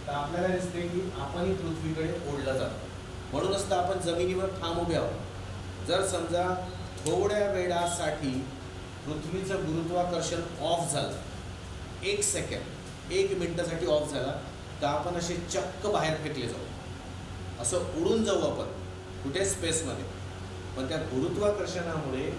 [SPEAKER 1] तर आपल्याला दिसते की आपणही पृथ्वीकडे ओढला जातो. म्हणूनच तर आपण जमिनीवर ठाम उभे आहोत. जर समजा थोड्या वेळासाठी पृथ्वीचं गुरुत्वाकर्षण ऑफ झालं, 1 सेकंड 1 मिनिटासाठी ऑफ झाला, तर आपण असे चक्क बाहेर फेकले जाऊ, असं उडून जाऊ आपण कुठे स्पेसमध्ये. पण त्या गुरुत्वाकर्षणामुळे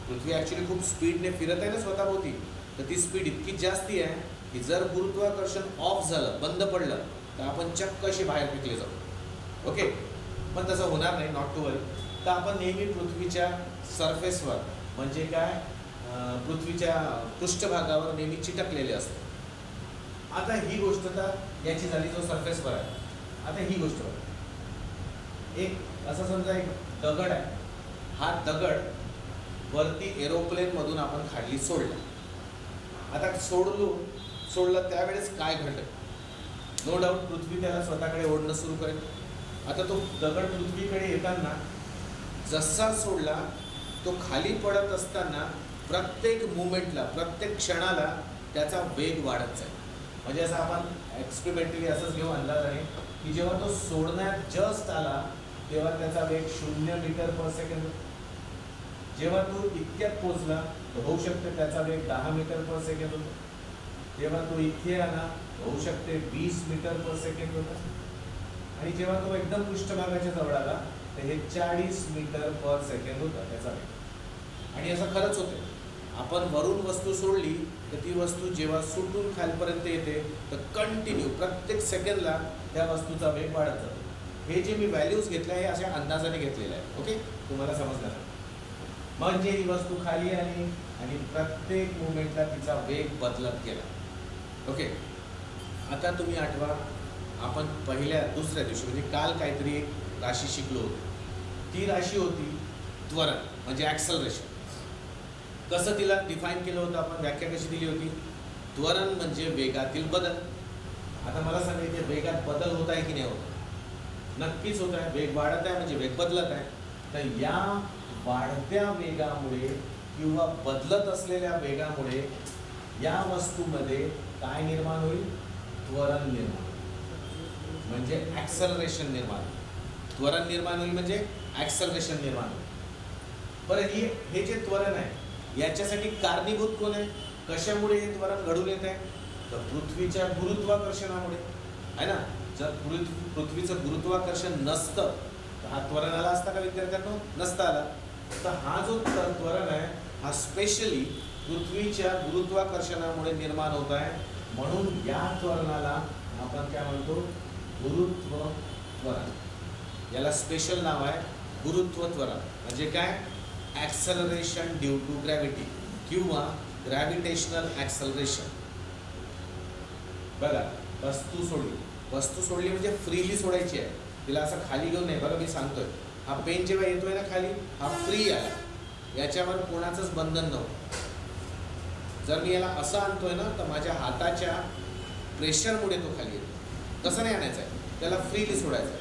[SPEAKER 1] पृथ्वी ॲक्च्युली खूप स्पीडने फिरत आहे ना स्वतःभोवती, तर ती स्पीड इतकी जास्ती आहे की जर गुरुत्वाकर्षण ऑफ झालं, बंद पडलं, तर आपण चक्क असे बाहेर फेकले जाऊ. ओके, पण तसं होणार नाही, नॉट टू वरी. तर आपण नेहमी पृथ्वीच्या सरफेसवर म्हणजे काय, पृथ्वीच्या पृष्ठभागावर नेहमी चिटकलेले असतो. आता ही गोष्ट तर याची झाली जो सरफेसवर आहे. आता ही गोष्ट बघा, एक असं समजा एक दगड आहे, हा दगड वरती एरोप्लेनमधून आपण खाली सोडला. आता सोडलं त्यावेळेस काय घडलं? नो डाऊट पृथ्वी त्याला स्वतःकडे ओढणं सुरू करेल. आता तो दगड पृथ्वीकडे येताना जसा सोडला तो खाली पडत असताना प्रत्येक मुवमेंटला, प्रत्येक क्षणाला त्याचा वेग वाढत जाईल. म्हणजे असं आपण एक्सपेरिमेंटली असंच घेऊ अंदाजाने की जेव्हा तो सोडण्यात जस्ट आला तेव्हा त्याचा वेग 0 मीटर पर सेकंड. जेव्हा तो इतक्यात पोचला तर होऊ शकते त्याचा वेग 10 मीटर पर सेकंड होता. जेव्हा तो इथे आला होऊ शकते 20 मीटर पर सेकंड होता. आणि जेव्हा तो एकदम पृष्ठभागाच्या जवळ आला तर हे 40 मीटर पर सेकंड होता त्याचा वेग. आणि असं खरंच होते. आपण वरून वस्तू सोडली तर ती वस्तू जेव्हा सुटून खालपर्यंत येते तर कंटिन्यू प्रत्येक सेकंडला त्या वस्तूचा वेग वाढत जातो. हे जे मी व्हॅल्यूज घेतले आहे अशा अंदाजाने घेतलेले आहे. ओके, तुम्हाला समजलं. म्हणजे ही वस्तू खाली आली आणि प्रत्येक मुवमेंटला तिचा वेग बदलत गेला. ओके, आता तुम्ही आठवा आपण दुसऱ्या दिवशी म्हणजे काल काहीतरी एक राशी शिकलो होतो. ती राशी होती त्वरण म्हणजे ॲक्सलरेशन. कसं तिला डिफाईन केलं होतं आपण, व्याख्या कशी दिली होती? त्वरण म्हणजे वेगातील बदल. आता मला सांगायचं वेगात बदल होत आहे की नाही होत? नक्कीच होत आहे. वेग वाढत आहे म्हणजे वेग बदलत आहे. तर या वाढत्या वेगामुळे किंवा बदलत असलेल्या वेगामुळे या वस्तूमध्ये काय निर्माण होईल? त्वरण निर्माण म्हणजे ॲक्सलरेशन निर्माण. त्वरण निर्माण होईल म्हणजे ॲक्सलरेशन निर्माण होईल. बरं, हे जे त्वरण आहे याच्यासाठी कारणीभूत कोण आहे? कशामुळे हे त्वरण घडून येत आहे? तर पृथ्वीच्या गुरुत्वाकर्षणामुळे आहे ना. जर पृथ्वीचं गुरुत्वाकर्षण नसतं तर हा त्वरण आला असता का विद्यार्थ्यांनो? नसता आला. तर हा जो त्वरण आहे हा स्पेशली पृथ्वीच्या गुरुत्वाकर्षणामुळे निर्माण होत आहे. म्हणून या त्वरणाला आपण काय म्हणतो? गुरुत्व त्वरण. याला स्पेशल नाव आहे गुरुत्व त्वरण. म्हणजे काय? ॲक्सलरेशन ड्यू टू ग्रॅव्हिटी किंवा ग्रॅव्हिटेशनल ॲक्सलरेशन. बघा, वस्तू सोडली म्हणजे फ्रीली सोडायची आहे. तिला असं खाली घेऊन नाही. बघा मी सांगतोय, हा पेन जेव्हा येतोय ना खाली, हा फ्री आहे. याच्यावर कोणाचंच बंधन नव्हतं. जर मी याला असं आणतोय ना तर माझ्या हाताच्या प्रेशरमुळे तो खाली येतो. तसं नाही आणायचं आहे, त्याला फ्रीली सोडायचं आहे.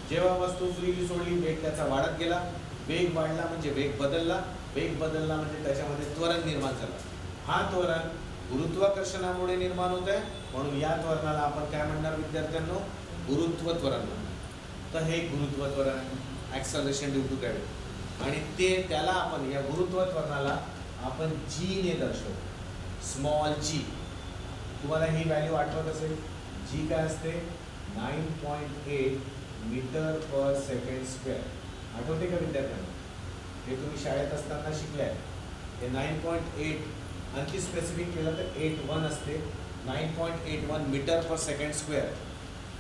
[SPEAKER 1] जेव्हा वस्तू फ्रीली सोडली वेग त्याचा वाढत गेला. वेग वाढला म्हणजे वेग बदलला. वेग बदलला म्हणजे त्याच्यामध्ये त्वरण निर्माण झालं. हा त्वरण गुरुत्वाकर्षणामुळे निर्माण होत आहे. म्हणून या त्वरणाला आपण काय म्हणणार विद्यार्थ्यांनो? गुरुत्व त्वरण म्हणणार. तर हे गुरुत्व त्वरण आहे, ॲक्सलरेशन ड्यू टू ग्रॅव्हिटी. आणि त्याला आपण या गुरुत्व त्वरणाला आपण जी ने दर्शवतो. स्मॉल जी. तुम्हाला ही व्हॅल्यू आठवत असेल. जी काय असते? 9.8 मीटर पर सेकंड स्क्वेअर. आठवते का विद्यार्थ्यांना? हे तुम्ही शाळेत असताना शिकले आहे. हे 9.8 आणखी स्पेसिफिक केलं तर 81 असते. 9.81 मीटर पर सेकंड स्क्वेअर.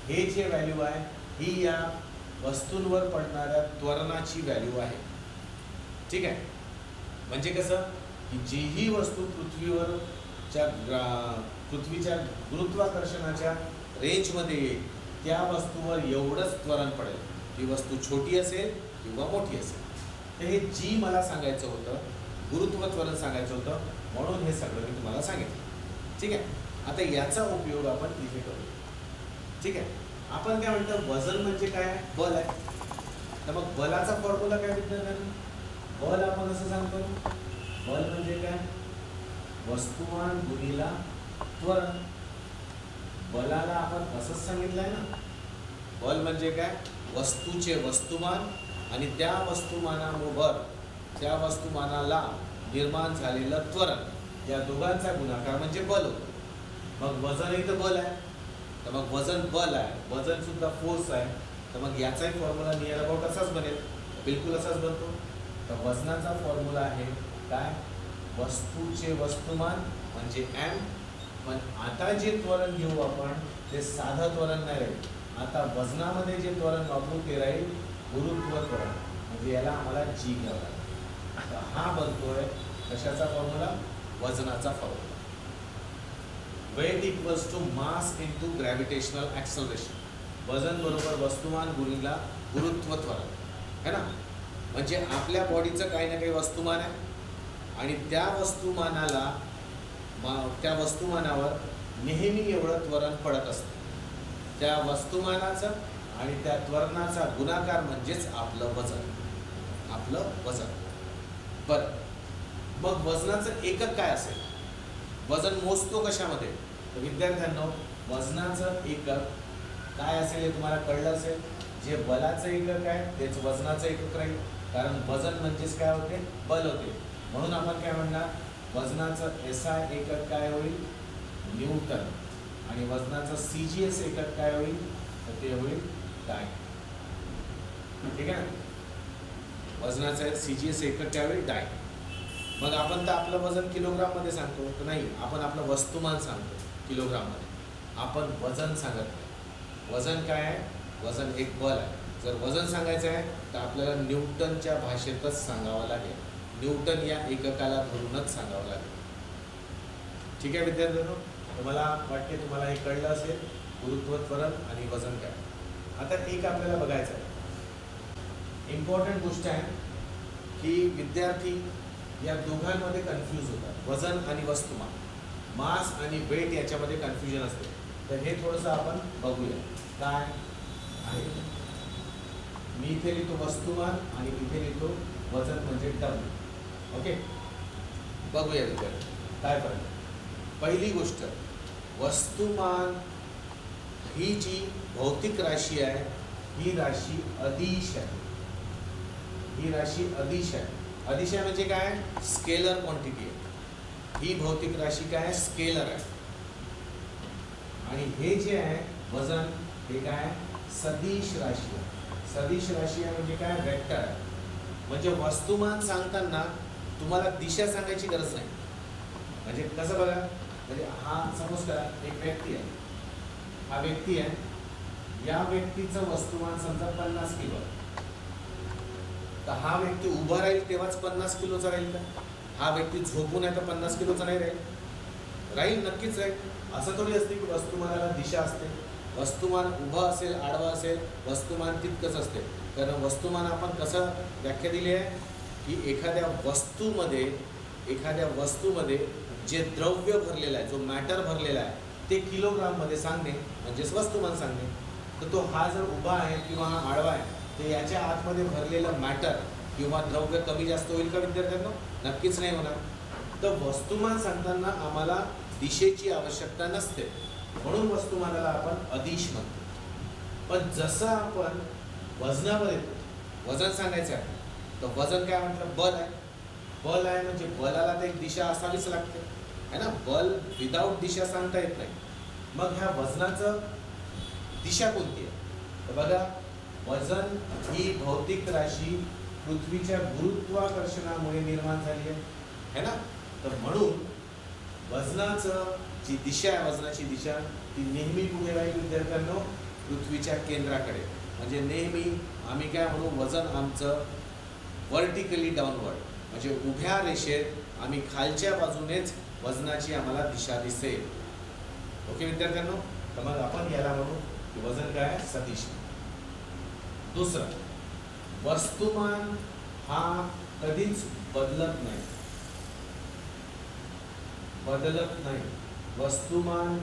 [SPEAKER 1] हे जे व्हॅल्यू आहे ही या वस्तूंवर पडणाऱ्या त्वरणाची व्हॅल्यू आहे. ठीक आहे. म्हणजे कसं की जीही वस्तू पृथ्वीच्या गुरुत्वाकर्षणाच्या रेंजमध्ये येईल त्या वस्तूवर एवढंच त्वरण पडेल. ती वस्तू छोटी असेल किंवा मोठी असेल. तर हे जी मला सांगायचं होतं, गुरुत्व त्वरण सांगायचं होतं, म्हणून हे सगळं मी तुम्हाला सांगितलं. ठीक आहे. आता याचा उपयोग आपण इथे करू. ठीक आहे. आपण काय म्हणतो? वजन म्हणजे काय? बल आहे. तर मग बलाचा फॉर्म्युला काय विद्यार्थ्यांनो? बल आपण असं सांगतो, बल म्हणजे काय? वस्तुमान गुणिला त्वरण. बलाला आपण असंच सांगितलंय ना. बल म्हणजे काय? वस्तूचे वस्तुमान आणि त्या वस्तुमानाबरोबर त्या वस्तुमानाला निर्माण झालेलं त्वरण, या दोघांचा गुणाकार म्हणजे बल होतो. मग वजनही तर बल आहे. तर मग वजन बल आहे, वजन सुद्धा फोर्स आहे. तर मग याचाही फॉर्म्युला नियर अबाउट असाच बनेल. बिलकुल असाच बनतो. तर वजनाचा फॉर्म्युला आहे काय? वस्तूचे वस्तुमान म्हणजे एम. पण आता जे त्वरण घेऊ आपण ते साधं त्वरण नाही राहील. आता वजनामध्ये जे त्वरण वापरू ते राहील गुरुत्व त्वरण. म्हणजे याला आम्हाला जी घ्यावं लागेल. तर हा बनतोय कशाचा फॉर्म्युला? वजनाचा formula. Weight equals to mass into gravitational acceleration. वजन बरोबर वस्तुमान गुणिला गुरुत्व त्वरण है ना. म्हणजे आपल्या बॉडीचं काही ना काही वस्तुमान आहे आणि त्या वस्तुमानावर नेहमी एवढं त्वरण पडत असतं. त्या वस्तुमानाचं आणि त्या त्वरणाचा गुणाकार म्हणजेच आपलं वजन. आपलं वजन. बरं, मग वजनाचं एकक काय असेल? वजन मोजतो कशामध्ये? तर विद्यार्थ्यांनो, वजनाचं एकक काय असेल हे तुम्हाला कळलं असेल. जे बलाचं एकक आहे तेच वजनाचं एकक राहील, कारण वजन म्हणजेच काय होते? बल होते. म्हणून आपण काय म्हणणार? वजनाचं SI एकक काय होईल? न्यूटन. आणि वजनाचं CGS एकक काय होईल? तर ते होईल डाय. ठीक आहे ना? वजनाचं CGS एकक काय होईल? डाय. मग आपण तर आपलं वजन किलोग्राम मध्ये सांगतो, तर नाही, आपण आपलं वस्तुमान सांगतो किलोग्राम मध्ये. आपण वजन सांगत नाही. वजन काय आहे? वजन एक बल आहे. जर वजन सांगायचं आहे तर आपल्याला न्यूटनच्या भाषेतच सांगावं लागेल. न्यूटन या एककाला धरूनच सांगावं लागेल. ठीक आहे विद्यार्थ्यांनो, मला वाटते तुम्हाला हे कळलं असेल, गुरुत्व, त्वरण आणि वजन काय. आता एक आपल्याला बघायचं आहे, इम्पॉर्टंट गोष्ट आहे की विद्यार्थी या दोघांमध्ये कन्फ्यूज होतात. वजन आणि वस्तुमान, मास आणि वेट याच्यामध्ये कन्फ्युजन असते. तर हे थोडंसं आपण बघूया काय आहे. मी इथे लिहितो वस्तुमान आणि इथे लिहितो वजन म्हणजे W. ओके, बघूया विद्यार्थी काय फरक. पहिली गोष्ट, वस्तुमान ही जी भौतिक राशी आहे ही राशी अदिश आहे. ही राशी अदिश आहे. अदिश आहे म्हणजे काय? स्केलर क्वांटिटी आहे. ही भौतिक राशी काय आहे? स्केलर आहे. आणि हे जे आहे वजन, हे काय? सदिश राशी आहे. सदिश राशी आहे म्हणजे काय? वेक्टर आहे. म्हणजे वस्तुमान सांगताना तुम्हाला दिशा सांगायची गरज नाही. म्हणजे कसं बघा, म्हणजे हा सपोज करा एक व्यक्ती आहे. हा व्यक्ती आहे, या व्यक्तीचं वस्तुमान समजा 50 किलो आहे. तर हा व्यक्ती उभा राहील तेव्हाच 50 किलोचा राहील का? हा व्यक्ती झोपून आहे तर 50 किलोचा नाही राहील? राहील, नक्कीच राहील. असं थोडी असते की वस्तुमानाला दिशा असते. वस्तुमान उभं असेल, आडवा असेल, वस्तुमान तितकंच असते. कारण वस्तुमान आपण कसं व्याख्या दिली आहे की एखाद्या वस्तूमध्ये जे द्रव्य भरलेलं आहे, जो मॅटर भरलेला आहे, ते किलोग्राममध्ये सांगणे म्हणजेच वस्तुमान सांगणे. तर तो हा जर उभा आहे किंवा हा आडवा आहे, तर याच्या आतमध्ये भरलेलं मॅटर किंवा द्रव्य कमी जास्त होईल का विद्यार्थ्यांनो? नक्कीच नाही होणार. तर वस्तुमान सांगताना आम्हाला दिशेची आवश्यकता नसते, म्हणून वस्तुमानाला आपण अदिश म्हणतो. पण जसं आपण वजनावर येतो, वजन सांगायचं आहे, तर वजन काय म्हटलं? बल आहे. बल आहे म्हणजे बलाला तर एक दिशा असावीच लागते, है ना? बल विदाऊट दिशा सांगता येत नाही. मग ह्या वजनाचं दिशा कोणती आहे? तर बघा, वजन ही भौतिक राशी पृथ्वीच्या गुरुत्वाकर्षणामुळे निर्माण झाली आहे, है ना? तर म्हणून वजनाचं जी दिशा आहे, वजनाची दिशा ती नेहमी कुठे राहील विद्यार्थ्यांनो? पृथ्वीच्या केंद्राकडे. म्हणजे नेहमी आम्ही काय म्हणू, वजन आमचं व्हर्टिकली डाऊनवर्ड, म्हणजे उभ्या रेषेत आम्ही खालच्या बाजूनेच वजनाची आम्हाला दिशा दिसेल. ओके विद्यार्थ्यांनो, तर मग आपण याला म्हणू की वजन काय? सदिश. दुसरं, वस्तुमान हा कधीच बदलत नाही. वस्तुमान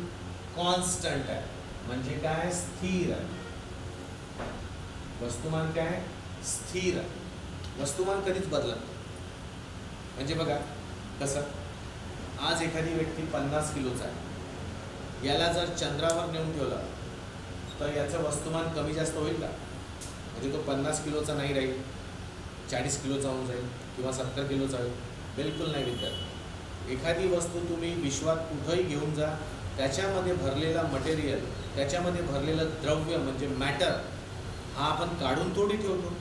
[SPEAKER 1] कॉन्स्टंट आहे. म्हणजे काय? स्थिर आहे. वस्तुमान काय? स्थिर आहे. वस्तुमान कधीच बदलत नाही. म्हणजे बघा कसं, आज एखादी व्यक्ती 50 किलोचा आहे, याला जर चंद्रावर नेऊन ठेवलं तर याचं वस्तुमान कमी जास्त होईल का? म्हणजे तो 50 किलोचा नाही राहील, 40 किलोचा होऊन जाईल किंवा 70 किलोचा होईल? बिलकुल नाही विद्यार्थी. एखादी वस्तू तुम्ही विश्वात कुठंही घेऊन जा, त्याच्यामध्ये भरलेला मटेरियल, त्याच्यामध्ये भरलेलं द्रव्य म्हणजे मॅटर, हा आपण काढून थोडी ठेवतो,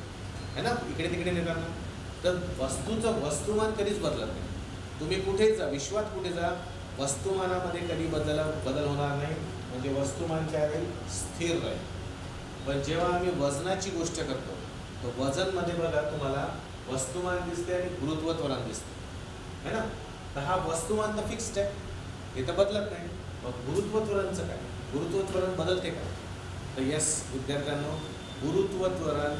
[SPEAKER 1] है ना, इकडे तिकडे नेताना. तर वस्तूचं वस्तुमान कधीच बदलत नाही. तुम्ही कुठे जा, विश्वात कुठे जा, वस्तुमानामध्ये कधी बदल होणार नाही. म्हणजे वस्तुमान काय राहील? स्थिर राहील. पण जेव्हा आम्ही वजनाची गोष्ट करतो, तर वजनमध्ये बघा तुम्हाला वस्तुमान दिसते आणि गुरुत्व त्वरण दिसते, है ना? तर हा वस्तुमान तर फिक्स्ड आहे, हे तर बदलत नाही. मग गुरुत्व त्वरणचं काय? गुरुत्व त्वरण बदलते का? तर यस विद्यार्थ्यांनो, गुरुत्व त्वरण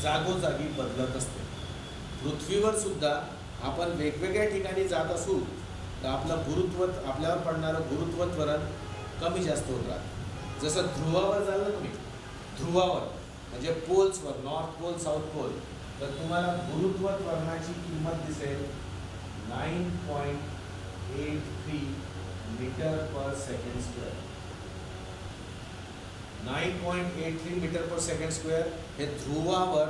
[SPEAKER 1] जागोजागी बदलत असते. पृथ्वीवर सुद्धा आपण वेगवेगळ्या ठिकाणी जात असू तर आपल्यावर पडणारं गुरुत्व त्वरण कमी जास्त होत राहतं. जसं ध्रुवावर जाल ना तुम्ही, ध्रुवावर म्हणजे पोल्सवर, नॉर्थ पोल साऊथ पोल, तर तुम्हाला गुरुत्व त्वरणाची किंमत दिसेल 9.83 मीटर पर सेकंड स्क्वेअर. 9.83 मीटर पर सेकंड स्क्वेअर हे ध्रुवावर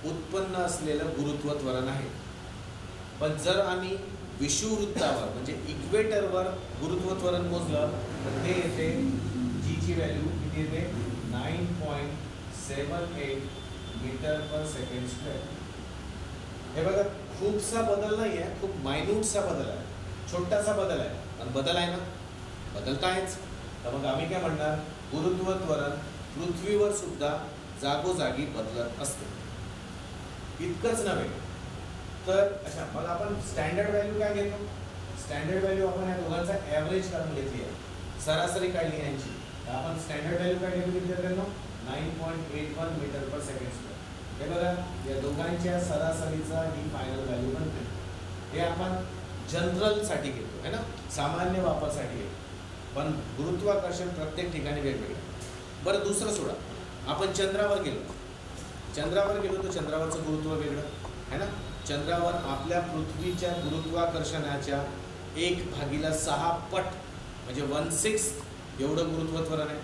[SPEAKER 1] उत्पन्न असलेलं गुरुत्व त्वरण आहे. पण जर आम्ही विषुववृत्तावर म्हणजे इक्वेटरवर गुरुत्व त्वरण मोजलं तर ते येते, जीची व्हॅल्यू किती येते, 9.78 मीटर पर सेकंड स्क्वेअर. हे बघा, खूपसा बदल नाही आहे, खूप मायन्यूटसा बदल आहे, छोटासा बदल आहे, पण बदल आहे ना, बदल तर आहेच. तर मग आम्ही काय म्हणणार, गुरुत्व त्वरण पृथ्वीवर सुद्धा जागोजागी बदलत असते. इतकंच नव्हे तर अशा मग आपण स्टँडर्ड व्हॅल्यू काय घेतो, स्टँडर्ड व्हॅल्यू आपण या दोघांचा ॲव्हरेज काढून घेतली आहे, सरासरी काढली यांची. तर आपण स्टँडर्ड व्हॅल्यू काय घेतो विद्यार्थ्यांनो, 9.81 मीटर पर सेकंड स्क्वेअर. हे बघा, या दोघांच्या सरासरीचा ही फायनल व्हॅल्यू बनते. हे आपण जनरलसाठी घेतो है ना, सामान्य वापरासाठी घेतो, पण गुरुत्वाकर्षण प्रत्येक ठिकाणी वेगवेगळं. बरं, दुसरं सोडा, आपण चंद्रावर गेलो तर चंद्रावरचं गुरुत्व वेगळं है ना. चंद्रावर आपल्या पृथ्वीच्या गुरुत्वाकर्षणाच्या 1/6 पट म्हणजे 1/6 एवढं गुरुत्व त्वरण आहे.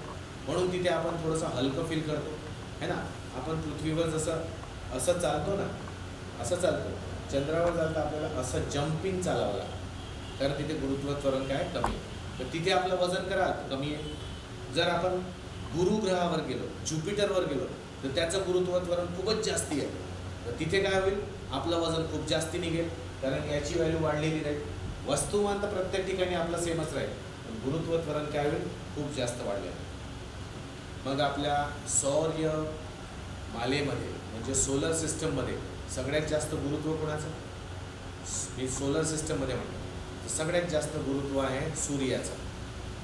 [SPEAKER 1] म्हणून तिथे आपण थोडंसं हलकं फील करतो है ना. आपण पृथ्वीवर जसं असं चालतो ना, असं चालतो, चंद्रावर चालतं आपल्याला असं जम्पिंग चालावं लागतं, कारण तिथे गुरुत्व त्वरण काय कमी आहे. तर तिथे आपलं वजन करा कमी आहे. जर आपण गुरुग्रहावर गेलो, ज्युपिटरवर गेलो, तर त्याचं गुरुत्व त्वरण खूपच जास्ती आहे. तर तिथे काय होईल, आपलं वजन खूप जास्ती निघेल, कारण याची व्हॅल्यू वाढलेली राहील. वस्तुमान तर प्रत्येक ठिकाणी आपलं सेमच राहील, पण गुरुत्व त्वरण काय होईल, खूप जास्त वाढलेलं. मग आपल्या सौर्य मालेमध्ये म्हणजे सोलर सिस्टममध्ये सगळ्यात जास्त गुरुत्व कोणाचं, मी सोलर सिस्टममध्ये म्हणतो, तर सगळ्यात जास्त गुरुत्व आहे सूर्याचं.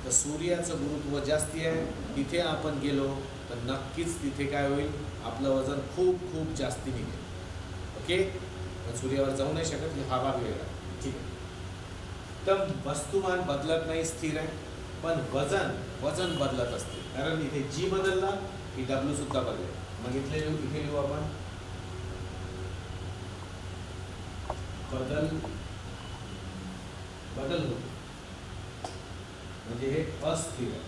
[SPEAKER 1] तर सूर्याचं गुरुत्व जास्ती आहे. तिथे आपण गेलो तर नक्कीच तिथे काय होईल, आपलं वजन खूप खूप जास्ती निघेल. ओके, पण सूर्यावर जाऊ नाही शकत, हा भाग वेगळा, ठीक आहे. तर वस्तुमान बदलत नाही, स्थिर आहे, पण वजन बदलत असते, कारण इथे जी बदलला की डब्ल्यू सुद्धा बदलेल. मग इथे लिहू आपण बदल होतो, म्हणजे हे अस्थिर आहे.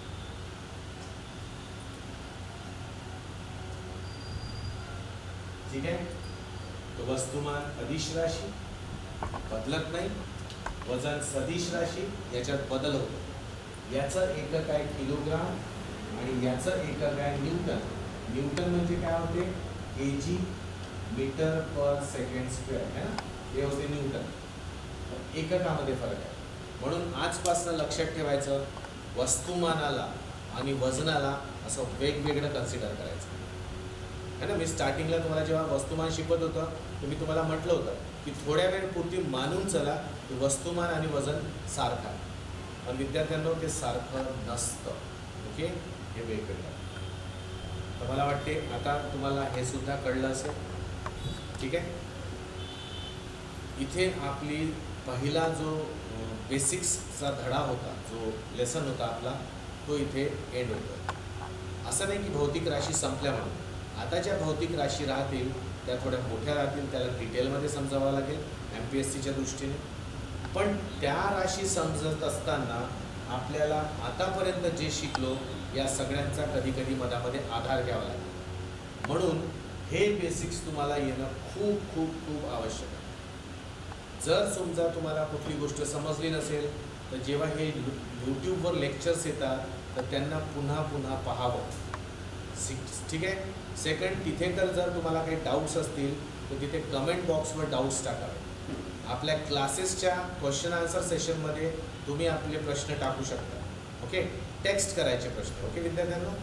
[SPEAKER 1] ठीक आहे. तो वस्तुमान अदिश राशी बदलत नाही, वजन सदिश राशी, याच्यात बदल होतो. याचं एकक आहे किलोग्राम आणि याचं एकक आहे न्यूटन. न्यूटन म्हणजे काय होते, केजी मीटर पर सेकंड स्क्वेअर है ना, हे होते न्यूटन. एककामध्ये फरक आहे. म्हणून आजपासून लक्षात ठेवायचं, वस्तुमानाला आणि वजनाला असं वेगवेगळं कन्सिडर करायचं है ना. मी स्टार्टिंगला तुम्हाला जेव्हा वस्तुमान शिकवत होतं, तर मी तुम्हाला म्हटलं होतं की थोड्या वेळपुरती मानून चला की वस्तुमान आणि वजन सारखं, पण विद्यार्थ्यांना ते सारखं नसतं. ओके, हे वेगवेगळं. तर मला वाटते आता तुम्हाला हे सुद्धा कळलं असेल. ठीक आहे. इथे आपली पहिला जो बेसिक्सचा धडा होता, जो लेसन होता आपला, तो इथे एंड होतो. असं नाही की भौतिक राशी संपल्या म्हणून. आता ज्या भौतिक राशी राहतील त्या थोड्या मोठ्या राहतील, त्याला डिटेलमध्ये समजावं लागेल MPSCच्या दृष्टीने. पण त्या राशी समजत असताना आपल्याला आतापर्यंत जे शिकलो या सगळ्यांचा कधी कधी मधामध्ये आधार घ्यावा लागेल. म्हणून हे बेसिक्स तुम्हाला येणं खूप खूप खूप आवश्यक आहे. जर समजा तुम्हाला कुठली गोष्ट समजली नसेल तर जेव्हा हे यूट्यूबवर लेक्चर्स येतात तर त्यांना पुन्हा पुन्हा पाहावं. ठीक आहे. सेकंड, तिथे तर जर तुम्हाला काही डाऊट्स असतील तर तिथे कमेंट बॉक्सवर डाऊट्स टाकावे. आपल्या क्लासेसच्या क्वेश्चन आन्सर सेशनमध्ये तुम्ही आपले प्रश्न टाकू शकता. ओके, टेक्स्ट करायचे प्रश्न. ओके विद्यार्थ्यांना,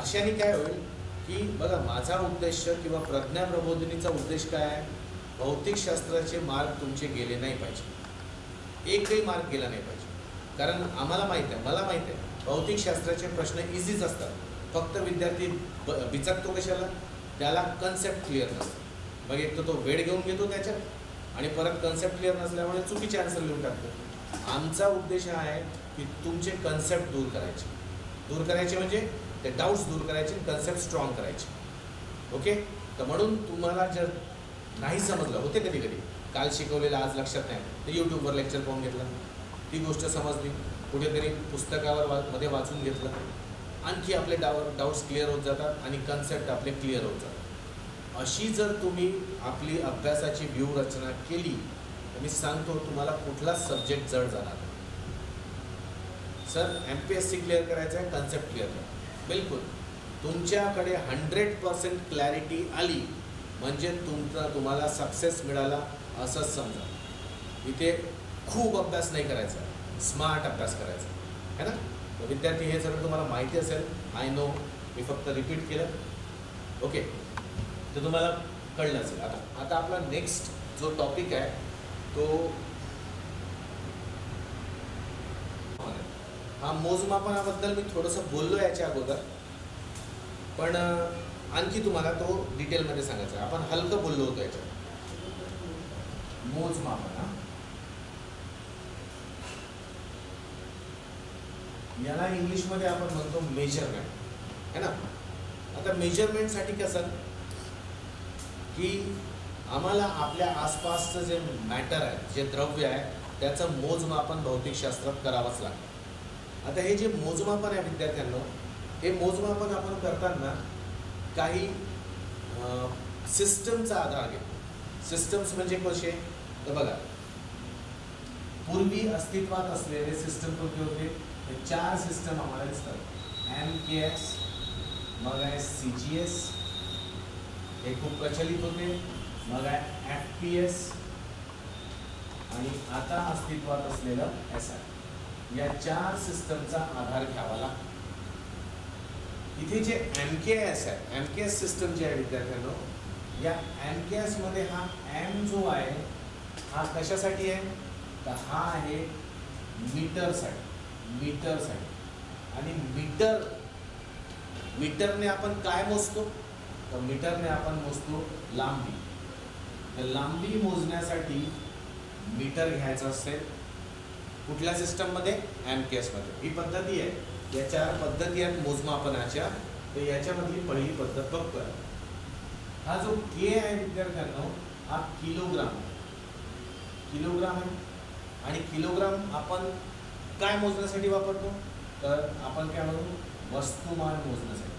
[SPEAKER 1] अशाने काय होईल की बघा, माझा उद्देश किंवा प्रज्ञा प्रबोधिनीचा उद्देश काय आहे, भौतिकशास्त्राचे मार्क तुमचे गेले नाही पाहिजे, एकही मार्क गेला नाही पाहिजे. कारण आम्हाला माहीत आहे, मला माहीत आहे, भौतिकशास्त्राचे प्रश्न इझीच असतात. फक्त विद्यार्थी बिचकतो कशाला, त्याला कन्सेप्ट क्लिअर नसतं. मग एक तर तो वेळ घेऊन घेतो त्याच्यात, आणि परत कन्सेप्ट क्लिअर नसल्यामुळे चुकीचे आन्सर लिहून टाकतो. आमचा उद्देश हा आहे की तुमचे कन्सेप्ट दूर करायचे. दूर करायचे म्हणजे ते डाऊट्स दूर करायचे, कन्सेप्ट स्ट्रॉंग करायचे. ओके. तर म्हणून तुम्हाला जर नाही समजलं, होते कधी कधी काल शिकवलेलं आज लक्षात नाही, तर यूट्यूबवर लेक्चर पाहून घेतलं, ती गोष्ट समजली, कुठेतरी पुस्तकावर मध्ये वाचून घेतलं, आणखी आपले डाऊट्स क्लिअर होत जातात आणि कन्सेप्ट आपले क्लिअर होत जातात. अशी जर तुम्ही आपली अभ्यासाची व्यूहरचना केली तर मी सांगतो तुम्हाला कुठलाच सब्जेक्ट जड जाणार नाही. सर MPSC क्लिअर करायचं आहे, कन्सेप्ट क्लिअर करा. बिलकुल तुमच्याकडे 100% क्लॅरिटी आली म्हणजे तुम्हाला सक्सेस मिळाला असंच समजा. इथे खूप अभ्यास नाही करायचा, स्मार्ट अभ्यास करायचा है ना. तर विद्यार्थी हे सगळं तुम्हाला माहिती असेल, आय नो, मी फक्त रिपीट केलं. ओके. तर तुम्हाला कळलं असेल. आता आपला नेक्स्ट जो टॉपिक आहे तो हा मोजमापनाबद्दल मी थोडंसं बोललो याच्या अगोदर, पण आणखी तुम्हाला तो डिटेलमध्ये सांगायचं आहे. आपण हलकं बोललो होतो याच्यात. मोजमापन याला इंग्लिशमध्ये आपण म्हणतो मेजरमेंट है ना. आता मेजरमेंटसाठी कसं की आम्हाला आपल्या आसपासचं जे मॅटर आहे, जे द्रव्य आहे, त्याचं मोजमापन भौतिकशास्त्रात करावंच लागतं. आता हे जे मोजमापन आहे विद्यार्थ्यांनो, हे मोजमापन आपण करताना काही सिस्टमचा आधार घेतो. सिस्टम्स म्हणजे कसे, तर बघा पूर्वी अस्तित्वात असलेले सिस्टम कोणते होते, हे 4 सिस्टम आम्हाला दिसतात. MKS, मग आहे CGS, हे खूप प्रचलित होते, मग आहे FPS आणि आता अस्तित्वात असलेलं SI. या 4 सिस्टमचा आधार घ्यावा लागतो. इथे जे MKS आहे, MKS सिस्टम जे आहे विद्यार्थ्यांनो, या MKS मध्ये हा M जो आहे हा कशासाठी आहे, तर हा आहे मीटरसाठी. आणि मीटरने आपण काय मोजतो, तर मीटरने आपण मोजतो लांबी. तर लांबी मोजण्यासाठी मीटर घ्यायचं असेल कुठल्या सिस्टममध्ये, MKS मध्ये. ही पद्धती आहे, या 4 पद्धती आहेत मोजमापनाच्या. तर याच्यामधली पहिली पद्धत बघतोय. हा जो K आहे विद्यार्थ्यांनो, हा किलोग्राम आहे. आणि किलोग्राम आपण काय मोजण्यासाठी वापरतो, तर आपण काय म्हणू, वस्तुमान मोजण्यासाठी.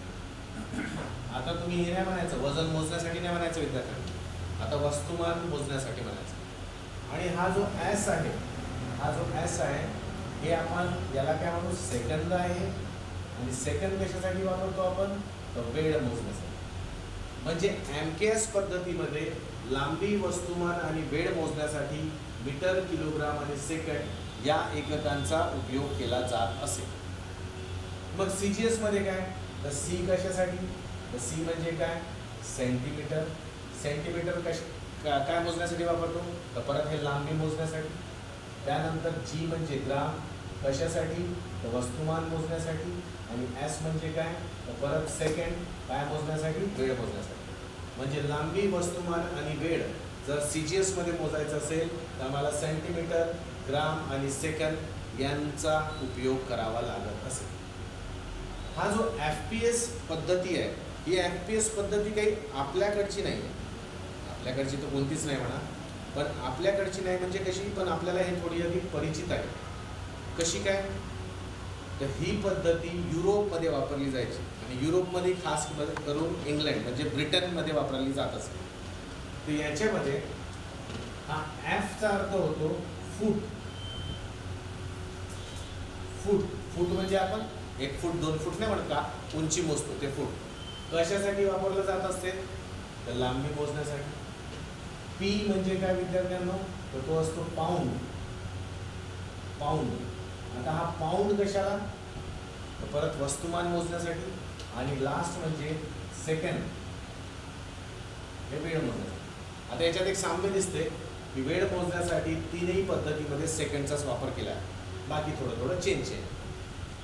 [SPEAKER 1] आता तुम्ही हे नाही म्हणायचं वजन मोजण्यासाठी नाही म्हणायचं विद्यार्थ्यांना, आता वस्तुमान मोजण्यासाठी म्हणायचं. आणि हा जो S आहे हे आपण याला काय म्हणू, सेकंद आहे. आणि सेकंद कशासाठी वापरतो आपण, तर वेळ मोजण्यासाठी. म्हणजे MKS पद्धतीमध्ये लांबी, वस्तुमान आणि वेळ मोजण्यासाठी मीटर, किलोग्राम आणि सेकंड या एककांचा उपयोग केला जात असे. मग CGS मध्ये काय, तर C कशासाठी, तर C म्हणजे काय, सेंटीमीटर. सेंटीमीटर काय मोजण्यासाठी वापरतो, तर परत हे लांबी मोजण्यासाठी. त्यानंतर G म्हणजे ग्राम, कशासाठी, तर वस्तुमान मोजण्यासाठी. आणि S म्हणजे काय, तर परत सेकंड, काय मोजण्यासाठी, वेळ मोजण्यासाठी. म्हणजे लांबी, वस्तुमान आणि वेळ जर CGS मध्ये मोजायचं असेल तर आम्हाला सेंटीमीटर, ग्राम आणि सेकंद यांचा उपयोग करावा लागत असेल. हा जो FPS पद्धती आहे, ही FPS पद्धती काही आपल्याकडची नाही आहे. आपल्याकडची तर कोणतीच नाही म्हणा, पण आपल्याकडची नाही म्हणजे कशी, पण आपल्याला हे थोडी अधिक परिचित आहे. कशी काय, तर ही पद्धती युरोपमध्ये वापरली जायची. आणि युरोपमध्ये खास करून इंग्लंड म्हणजे ब्रिटनमध्ये वापरली जात असे. तर याच्यामध्ये हा Fचा अर्थ होतो फूट. म्हणजे आपण 1 फूट 2 फूट नाही म्हणत का, उंची मोजतो ते फूट. कशासाठी वापरलं जात असते, तर लांबी मोजण्यासाठी. P म्हणजे काय विद्यार्थ्यांनो, तर तो असतो पाऊंड. आता हा पाऊंड कशाला, तर परत वस्तुमान मोजण्यासाठी. आणि लास्ट म्हणजे सेकंड, हे वेळ मोजण्यासाठी. आता याच्यात एक साम्य दिसते की वेळ मोजण्यासाठी 3ही पद्धतीमध्ये सेकंडचाच वापर केला आहे, बाकी थोडं चेंज आहे.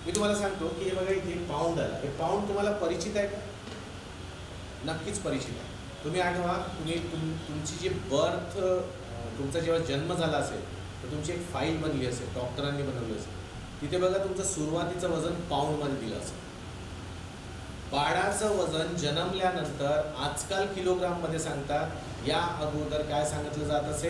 [SPEAKER 1] मी तुम्हाला सांगतो की हे बघा इथे पाऊंड आला. हे पाऊंड तुम्हाला परिचित आहे का, नक्कीच परिचित आहे. तुम्ही आठवा, तुमची जी तुमचा जेव्हा जन्म झाला असेल तर तुमची एक फाईल बनली असेल, डॉक्टरांनी बनवली असेल. तिथे बघा तुमचं सुरुवातीचं वजन पाऊंडमध्ये दिलं असेल. बाळाचं वजन जन्मल्यानंतर आजकाल किलोग्राममध्ये सांगतात, या अगोदर काय सांगितलं जात असे,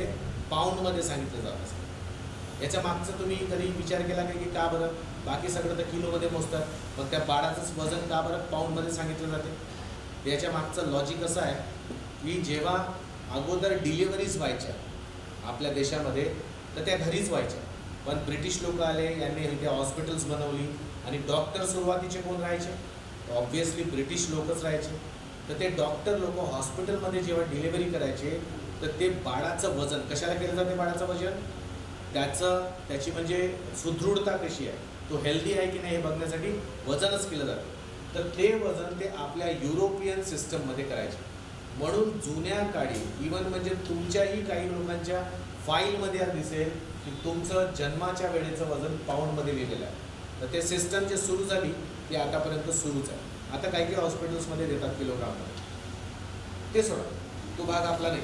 [SPEAKER 1] पाऊंडमध्ये सांगितलं जात असे. याच्या मागचं तुम्ही कधी विचार केला का की का बरं बाकी सगळं तर किलोमध्ये मोजतात, मग त्या बाळाचंच वजन का बरं पाऊंडमध्ये सांगितलं जाते? याच्या मागचं लॉजिक असं आहे की जेव्हा अगोदर डिलिव्हरीज व्हायच्या आपल्या देशामध्ये तर त्या घरीच व्हायच्या, पण ब्रिटिश लोक आले, यांनी इथे हॉस्पिटल्स बनवली आणि डॉक्टर सुरुवातीचे कोण राहायचे? ऑब्व्हियसली ब्रिटिश लोकच राहायचे. तर ते डॉक्टर लोक हॉस्पिटलमध्ये जेव्हा डिलिव्हरी करायचे तर ते बाळाचं वजन कशाला केलं जाते? बाळाचं वजन त्याची म्हणजे सुदृढता कशी आहे, तो हेल्दी आहे की नाही हे बघण्यासाठी वजनच केलं जातं. तर ते वजन ते आपल्या युरोपियन सिस्टममध्ये करायचे. म्हणून जुन्या काळी इवन म्हणजे तुमच्याही काही लोकांच्या फाईलमध्ये दिसेल की तुमचं जन्माच्या वेळेचं वजन पाऊंडमध्ये लिहिलेलं आहे. तर ते सिस्टम जे सुरू झाली ती आतापर्यंत सुरूच आहे. आता काही काही हॉस्पिटल्समध्ये देतात किलोग्राममध्ये, ते सोडा, तो भाग आपला नाही.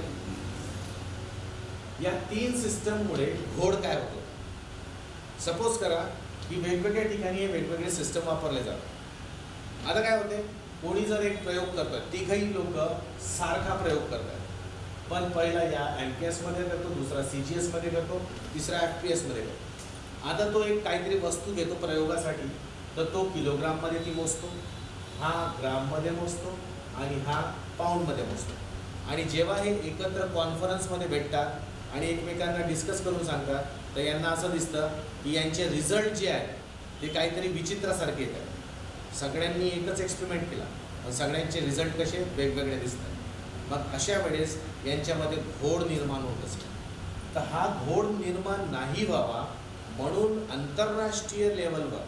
[SPEAKER 1] या 3 सिस्टममुळे घोड काय होतो? सपोज करा की वेगवेगळ्या ठिकाणी हे वेगवेगळे सिस्टम वापरले जातात. आता काय होते, कोणी जर एक प्रयोग करतात, तिघही लोक सारखा प्रयोग करतात, पण पहिला या MKS-मध्ये करतो, दुसरा CGS-मध्ये करतो, तिसरा FPS-मध्ये करतो. आता तो एक काहीतरी वस्तू घेतो प्रयोगासाठी, तर तो किलोग्राममध्ये ती मोजतो, हा ग्राममध्ये मोजतो आणि हा पाऊंडमध्ये मोजतो. आणि जेव्हा हे एकत्र कॉन्फरन्समध्ये भेटतात आणि एकमेकांना डिस्कस करून सांगतात, तर यांना असं दिसतं की यांचे रिझल्ट जे आहेत ते काहीतरी विचित्रासारखे येतात. सगळ्यांनी एकच एक्सपेरिमेंट केला पण सगळ्यांचे रिझल्ट कसे वेगवेगळे दिसतात. मग अशा वेळेस यांच्यामध्ये घोड निर्माण होत असते. तर हा घोड निर्माण नाही व्हावा म्हणून आंतरराष्ट्रीय लेवलवर,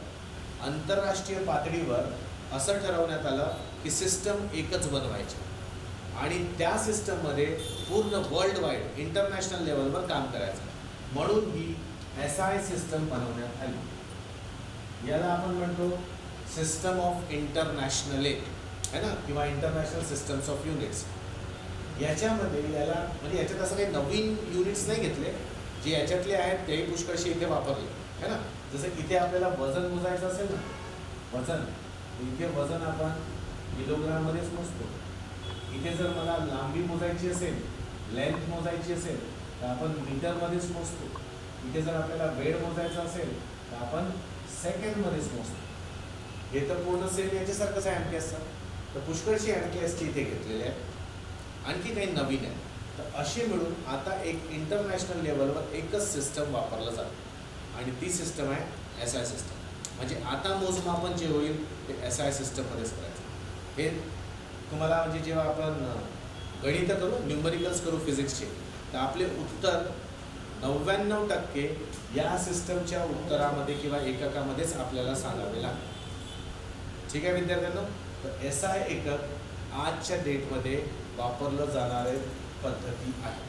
[SPEAKER 1] आंतरराष्ट्रीय पातळीवर असं ठरवण्यात आलं की सिस्टम एकच बनवायची आणि त्या सिस्टममध्ये पूर्ण वर्ल्ड वाईड इंटरनॅशनल लेवलवर काम करायचं. म्हणून ही SI सिस्टम बनवण्यात आली. याला आपण म्हणतो सिस्टम ऑफ इंटरनॅशनल आहे ना, किंवा इंटरनॅशनल सिस्टम्स ऑफ युनिट्स. याच्यामध्ये याला म्हणजे याच्यात असं काही नवीन युनिट्स नाही घेतले, जे याच्यातले आहेत तेही पुष्कळशी इथे वापरले आहे ना. जसं इथे आपल्याला वजन मोजायचं असेल ना, वजन, इथे वजन आपण किलोग्राममध्येच मोजतो. इथे जर मला लांबी मोजायची असेल, लेंथ मोजायची असेल तर आपण मीटरमध्येच मोजतो. इथे जर आपल्याला वेळ मोजायचा असेल तर आपण सेकंडमध्येच मोजतो. हे तर पूर्ण सेम याच्यासारखंच आहे MKSचं. तर पुष्कळशी MKSची इथे घेतलेले आहे. आणखी काही नवीन आहे. तर असे मिळून आता एक इंटरनॅशनल लेवलवर एकच सिस्टम वापरलं जातं आणि ती सिस्टम आहे SI सिस्टम. म्हणजे आता मोजमापन जे होईल ते SI सिस्टममध्येच करायचं. हे तुम्हाला म्हणजे जेव्हा आपण गणितं करू, न्यूमरिकल्स करू फिजिक्सचे, तर आपले उत्तर 99% या सिस्टमच्या उत्तरामध्ये किंवा एककामध्येच आपल्याला सांगावे लागेल. ठीक आहे विद्यार्थ्यांनो. तर SI एकक आजच्या डेटमध्ये वापरलं जाणारे पद्धती आहे.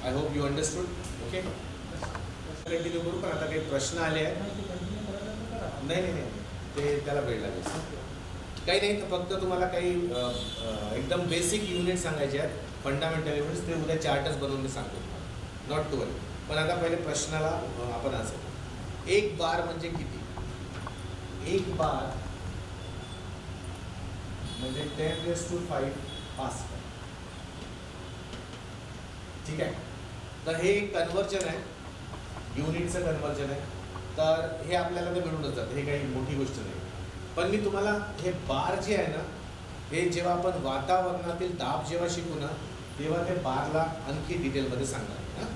[SPEAKER 1] I hope you understood. Okay, continue करू. पण आता काही प्रश्न आले आहेत? नाही, ते त्याला वेळ लागेल. काही नाही, तर फक्त तुम्हाला काही एकदम बेसिक युनिट सांगायचे आहेत, फंडामेंटल युनिट्स. ते उद्या चार्टच बनवून मी सांगतो, नॉट टू वरी. पण आता पहिले प्रश्नाला आपण असं, एक बार म्हणजे किती? एक बार म्हणजे 10⁵ पास्कल. ठीक आहे. तर हे कन्व्हर्जन आहे, युनिटचं कन्व्हर्जन आहे. तर हे आपल्याला तर मिळूनच जातं, हे काही मोठी गोष्ट नाही. पण मी तुम्हाला हे बार जे आहे ना, हे जेव्हा आपण वातावरणातील दाब जेव्हा शिकू ना, तेव्हा ते बारला आणखी डिटेलमध्ये सांगणार हां.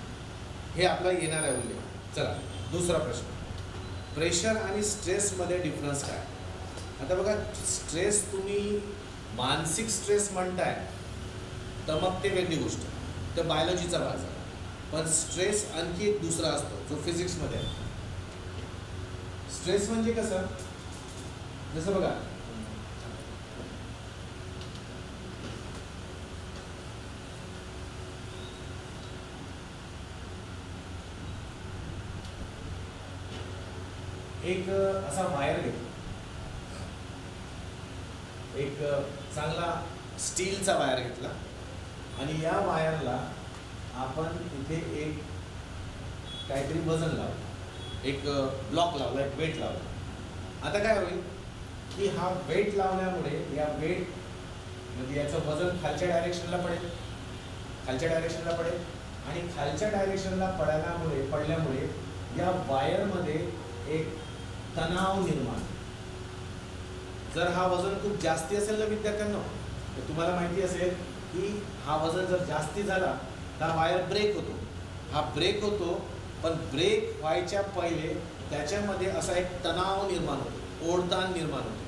[SPEAKER 1] हे आपला येणार आहे उल्लेख. चला दुसरा प्रश्न, प्रेशर आणि स्ट्रेसमध्ये डिफरन्स काय? आता बघा, स्ट्रेस तुम्ही मानसिक स्ट्रेस म्हणताय तर मग ते वेगळी गोष्ट, तर बायोलॉजीचा भाग झाला. पण स्ट्रेस आणखी एक दुसरा असतो जो फिजिक्समध्ये आहे. स्ट्रेस म्हणजे कसं, जसं बघा एक असा वायर घेतो, एक चांगला स्टीलचा वायर घेतला आणि या वायरला आपण इथे एक काहीतरी वजन लावतो. एक ब्लॉक लावला, एक वेट लावला. आता काय होईल की हा वेट लावल्यामुळे या वेट म्हणजे याचं वजन खालच्या डायरेक्शनला पडेल, खालच्या डायरेक्शनला पडेल आणि खालच्या डायरेक्शनला पडल्यामुळे या वायरमध्ये एक तणाव निर्माण. जर हा वजन खूप जास्ती असेल ना विद्यार्थ्यांना, तर तुम्हाला माहिती असेल की हा वजन जर जास्ती झाला तर हा वायर ब्रेक होतो. हा ब्रेक होतो, पण ब्रेक व्हायच्या पहिले त्याच्यामध्ये असा एक तणाव निर्माण होतो, ओढताण निर्माण होतो.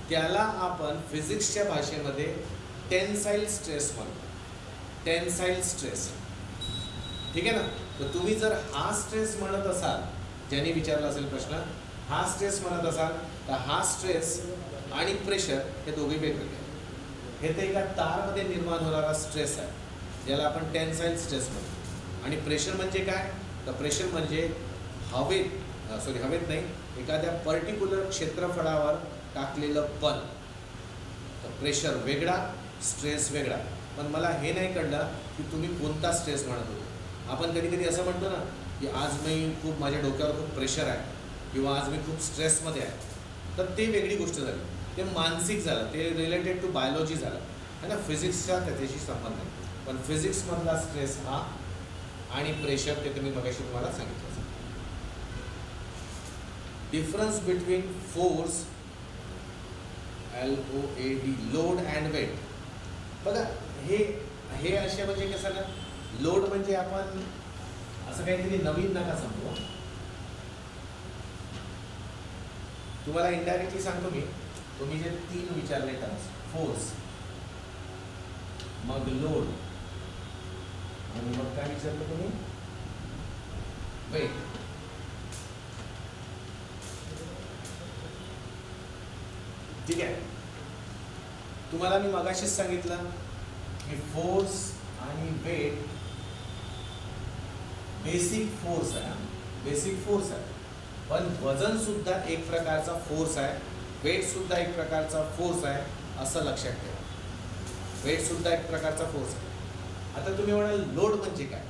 [SPEAKER 1] त्याला आपण फिजिक्सच्या भाषेमध्ये टेन्साईल स्ट्रेस म्हणतो. टेन्साईल स्ट्रेस, ठीक आहे ना. तर तुम्ही जर हा स्ट्रेस म्हणत असाल, ज्यांनी विचारला असेल प्रश्न, हा स्ट्रेस म्हणत असाल तर हा स्ट्रेस आणि प्रेशर हे दोघे वेगवेगळे. हे तर एका तारमध्ये निर्माण होणारा स्ट्रेस आहे, ज्याला आपण टेन्साईल स्ट्रेस म्हणतो. आणि प्रेशर म्हणजे काय, तर प्रेशर म्हणजे हवेत नाही, एखाद्या पर्टिक्युलर क्षेत्रफळावर टाकलेलं बल. तर प्रेशर वेगळा, स्ट्रेस वेगळा. पण मला हे नाही कळलं की तुम्ही कोणता स्ट्रेस म्हणत होते. आपण कधी कधी असं म्हणतो ना की आज मी खूप, माझ्या डोक्यावर खूप प्रेशर आहे किंवा आज मी खूप स्ट्रेसमध्ये आहे. तर ते वेगळी गोष्ट झाली, ते मानसिक झालं, ते रिलेटेड टू बायोलॉजी झालं आहे ना. फिजिक्सचा त्याच्याशी संबंध नाही. पण फिजिक्समधला स्ट्रेस हा आणि प्रेशर ते मी मगाशी तुम्हाला सांगितलं. Difference between force LOAD, load and weight. बघा हे असे म्हणजे कसं ना, लोड म्हणजे आपण असं काहीतरी नवीन नका समजू. तुम्हाला इनडायरेक्टली सांगतो मी, तुम्ही जे 3 विचारले टर्म्स, फोर्स, मग लोड आणि मग काय विचारलं तुम्ही, वेट. ठीक आहे. तुम्हाला मी मगाशीच सांगितलं की फोर्स आणि वेट बेसिक फोर्स आहे, बेसिक फोर्स आहे. पण वजन सुद्धा एक प्रकारचा फोर्स आहे, वेट सुद्धा एक प्रकारचा फोर्स आहे, असं लक्षात ठेवा. वेट सुद्धा एक प्रकारचा फोर्स आहे. आता तुम्ही म्हणाल लोड म्हणजे काय.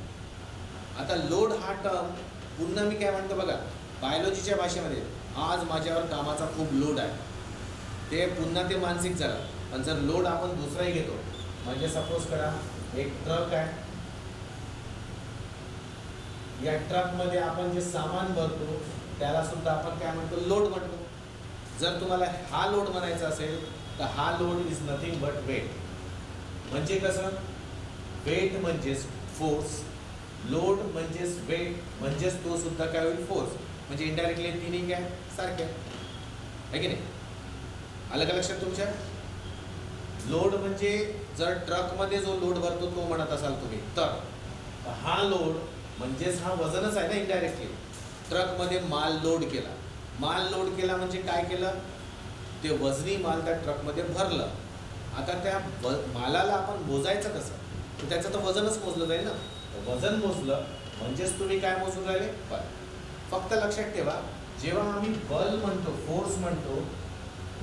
[SPEAKER 1] आता लोड हा टर्म पुन्हा मी काय म्हणतो बघा, बायोलॉजीच्या भाषेमध्ये आज माझ्यावर कामाचा खूप लोड आहे, ते पुन्हा ते मानसिक झालं. पण जर लोड आपण दुसराही घेतो, म्हणजे सपोज करा एक ट्रक आहे, या ट्रकमध्ये आपण जे सामान भरतो त्याला सुद्धा आपण काय म्हणतो, लोड म्हणतो. जर तुम्हाला हा लोड म्हणायचा असेल तर हा load is nothing but weight. म्हणजे कसं, वेट म्हणजेच फोर्स, लोड म्हणजेच वेट, म्हणजेच तो सुद्धा काय होईल, फोर्स. म्हणजे इनडायरेक्टली तिन्ही काय सारखे आहे की नाही. आलं का लक्षात तुमच्या. लोड म्हणजे जर ट्रकमध्ये जो लोड भरतो तो म्हणत असाल तुम्ही, तर हा लोड म्हणजेच हा वजनच आहे ना इनडायरेक्टली. ट्रकमध्ये माल लोड केला, माल लोड केला म्हणजे काय केलं, ते वजनी माल त्या ट्रकमध्ये भरलं. आता त्या मालाला आपण मोजायचं कसं, तर त्याचं तर वजनच मोजलं जाईल ना. वजन मोजलं म्हणजेच तुम्ही काय मोजून राहिले, बल. फक्त लक्षात ठेवा, जेव्हा आम्ही बल म्हणतो, फोर्स म्हणतो,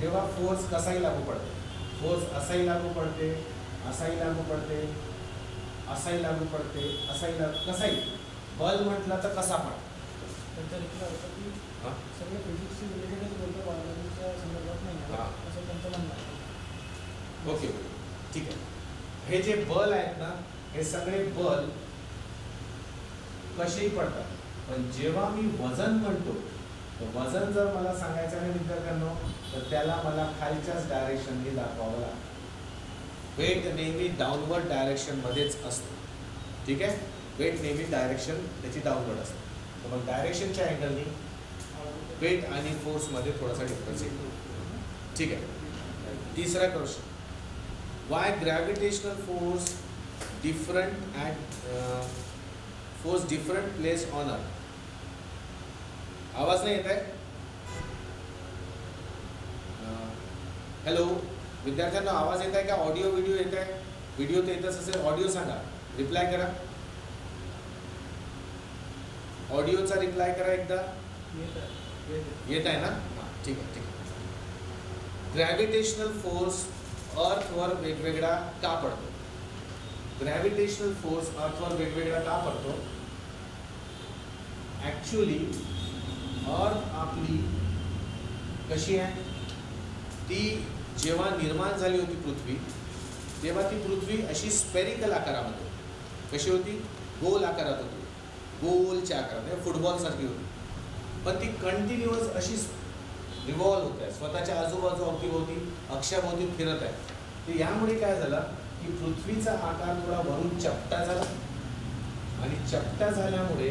[SPEAKER 1] तेव्हा फोर्स कसाही लागू पडते. फोर्स असाही लागू पडते, असाही लागू पडते, असाही लागू पडते, असाही लागू, कसाही. बल म्हटलं तर कसा पण.
[SPEAKER 2] सगळे फिजिक्सशी रिलेटेडच बोलतो, बायोलॉजीच्या संदर्भात नाही असं त्यांचं म्हणणं आहे.
[SPEAKER 1] ओके, ठीक आहे. हे जे बल आहेत ना, हे सगळे बल कसेही पडतात. पण जेव्हा मी वजन म्हणतो, तर वजन जर मला सांगायचं आहे विद्यार्थ्यांनो, तर त्याला मला खालच्याच डायरेक्शनने दाखवावं लागतं. वेट नेहमी डाऊनवर्ड डायरेक्शनमध्येच असतो, ठीक आहे. वेट नेहमी डायरेक्शन त्याची डाऊनवर्ड असते. तर मग डायरेक्शनच्या अँगलनी वेट आणि फोर्समध्ये थोडासा डिफरन्स येतो, ठीक आहे. तिसरा question, Y gravitational force different place on earth. आवाज नाही येत आहे. हॅलो विद्यार्थ्यांना, आवाज येत आहे का, ऑडिओ व्हिडिओ येत आहे. व्हिडिओ तर येतच असेल, ऑडिओ सांगा, रिप्लाय करा. ऑडिओचा रिप्लाय करा एकदा. येत आहे ना, हां ठीक आहे, ठीक आहे. ग्रॅव्हिटेशनल फोर्स अर्थवर वेगवेगळा का पडतो. ग्रॅव्हिटेशनल फोर्स अर्थवर वेगवेगळा का पडतो. ॲक्च्युली अर्थ आपली कशी आहे, ती जेव्हा निर्माण झाली होती पृथ्वी, तेव्हा ती पृथ्वी अशी स्पेरिकल आकारामध्ये, कशी होती, गोल आकारात होती, गोलच्या आकारात, फुटबॉलसारखी होती. पण ती कंटिन्युअस अशी रिव्हॉल्व होत आहे, स्वतःच्या आजूबाजू अवतीभोवती अक्षाभोवती फिरत आहे. तर यामुळे काय झालं की पृथ्वीचा आकार थोडा वरून चपटा झाला, आणि चपटा झाल्यामुळे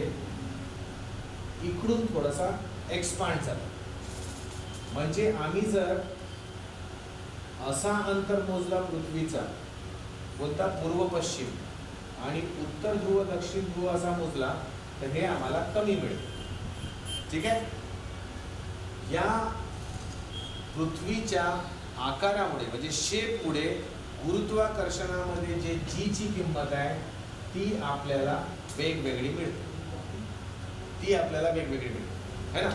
[SPEAKER 1] इकडून थोडासा एक्सपांड झाला. म्हणजे आम्ही जर असा अंतर मोजला पृथ्वीचा, कोणता, पूर्व पश्चिम, आणि उत्तर ध्रुव दक्षिण ध्रुव असा मोजला, तर हे आम्हाला कमी मिळेल. ठीक आहे. या पृथ्वीच्या आकारामुळे म्हणजे शेपमुळे गुरुत्वाकर्षणामध्ये जे जी ची किंमत आहे ती आपल्याला वेगवेगळी मिळते, ती आपल्याला वेगवेगळी मिळते, है ना.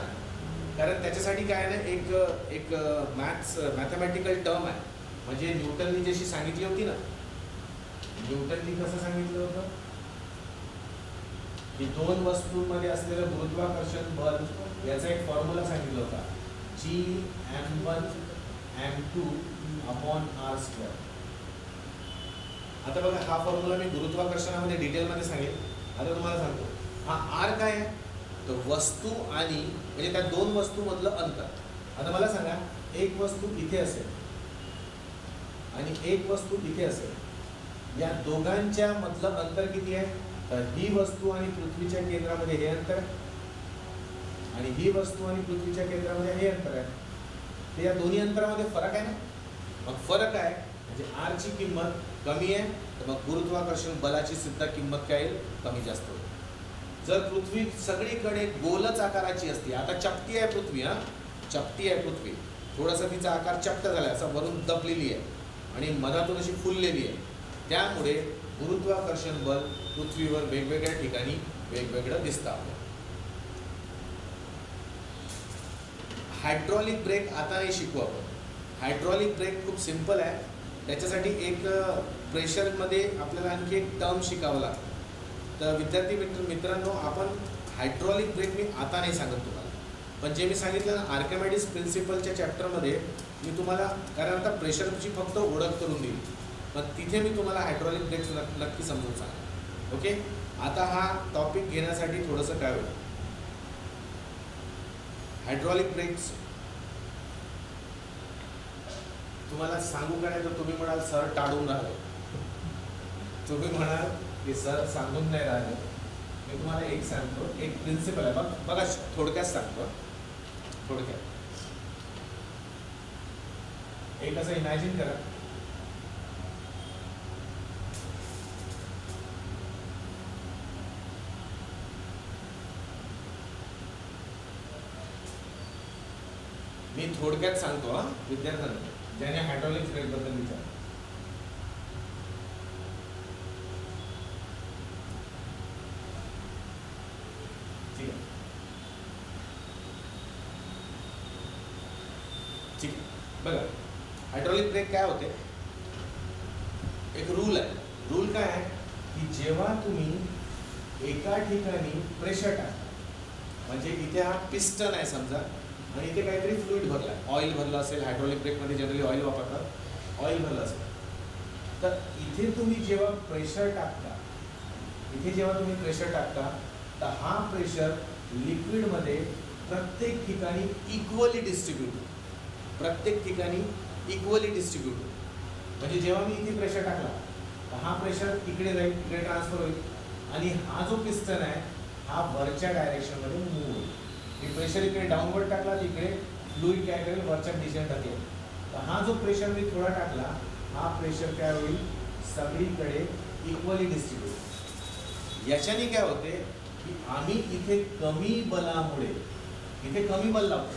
[SPEAKER 1] कारण त्याच्यासाठी काय आहे ना, एक मॅथमॅटिकल टर्म आहे. म्हणजे न्यूटननी जशी सांगितली होती ना, न्यूटननी कसं सांगितलं होतं की दोन वस्तूंमध्ये असलेलं गुरुत्वाकर्षण बल याचा एक फॉर्म्युला सांगितला होता, Gm1 m2 अपॉन r². आता बघा, हा फॉर्म्युला मी गुरुत्वाकर्षणामध्ये डिटेलमध्ये सांगेल. आता तुम्हाला सांगतो हा r काय आहे, तर वस्तू आणि म्हणजे त्या दोन वस्तूमधलं अंतर. आता मला सांगा, एक वस्तू इथे असेल आणि एक वस्तू इथे असेल, या दोघांच्या मधलं अंतर किती आहे, तर ही वस्तू आणि पृथ्वीच्या केंद्रामध्ये हे अंतर, आणि ही वस्तू आणि पृथ्वीच्या केंद्रामध्ये हे अंतर आहे. तर या दोन्ही अंतरामध्ये फरक आहे ना. मग फरक आहे म्हणजे r ची किंमत कमी आहे, तर मग गुरुत्वाकर्षण बलाची सुद्धा किंमत काय येईल, कमी जास्त होईल. जर पृथ्वी सगळीकडे गोलच आकाराची असती, आता चपटी आहे पृथ्वी, चपटी आहे पृथ्वी, थोडासा तिचा आकार चपटा झाला, असा वरून दबलेली आहे आणि मधातून अशी फुललेली आहे, त्यामुळे गुरुत्वाकर्षण बल पृथ्वीवर वेगवेगळ्या ठिकाणी वेगवेगळं दिसतं आपल्याला. हायड्रॉलिक ब्रेक आता नाही शिकू आपण. हायड्रॉलिक ब्रेक खूप सिंपल आहे. त्याच्यासाठी एक प्रेशरमध्ये आपल्याला आणखी एक टर्म शिकावं लागतं. तर विद्यार्थी मित्रांनो, आपण हायड्रॉलिक ब्रेक मी आता नाही सांगत तुम्हाला, पण जे मी सांगितलं ना आर्किमिडीज प्रिन्सिपलच्या चॅप्टरमध्ये मी तुम्हाला, कारण आता प्रेशरची फक्त ओळख करून दिली, पण तिथे मी तुम्हाला हायड्रॉलिक ब्रेक नक्की समजून सांगेन. ओके. आता हा टॉपिक घेण्यासाठी थोडंसं काय होईल, हायड्रॉलिक ब्रेक्स तुम्हाला सांगू का नाही, तर तुम्ही म्हणाल सर टाळून राहिले, तुम्ही म्हणाल की सर सांगून नाही राहिले. मी तुम्हाला एक सांगतो, एक प्रिन्सिपल आहे बघा, थोडक्यात सांगतो, थोडक्यात. एक असं इमॅजिन करा, मी थोडक्यात सांगतो विद्यार्थ्यांना, ज्याने हायड्रॉलिक ब्रेक बद्दल विचार. ठीक आहे, ठीक आहे. बघा, हायड्रॉलिक ब्रेक काय होते, एक रूल आहे. रूल काय आहे की जेव्हा तुम्ही एका ठिकाणी प्रेशर टाकता, म्हणजे इथे हा पिस्टन आहे समजा, आणि इथे काहीतरी फ्लुइड भरला आहे, ऑइल भरलं असेल, हायड्रॉलिक ब्रेकमध्ये जनरली ऑइल वापरतात, ऑइल भरलं असेल, तर इथे तुम्ही जेव्हा प्रेशर टाकता, इथे जेव्हा तुम्ही प्रेशर टाकता, तर हा प्रेशर लिक्विडमध्ये प्रत्येक ठिकाणी इक्वली डिस्ट्रीब्यूट होतो, प्रत्येक ठिकाणी इक्वली डिस्ट्रीब्यूट होतो. म्हणजे जेव्हा मी इथे प्रेशर टाकला, तर हा प्रेशर इकडे जाईल, इकडे ट्रान्सफर होईल, आणि हा जो पिस्टन आहे हा वरच्या डायरेक्शनमध्ये मूव्ह होईल. मी प्रेशर इकडे डाऊनवर्ड टाकला, तिकडे फ्लुइड काय करेल, वरच्या दिशेने टाकेल. तर हा जो प्रेशर मी थोडा टाकला, हा प्रेशर काय होईल, सगळीकडे इक्वली डिस्ट्रीब्यूट. याच्याने काय होते की आम्ही इथे कमी बलामुळे, इथे कमी बल लावतो,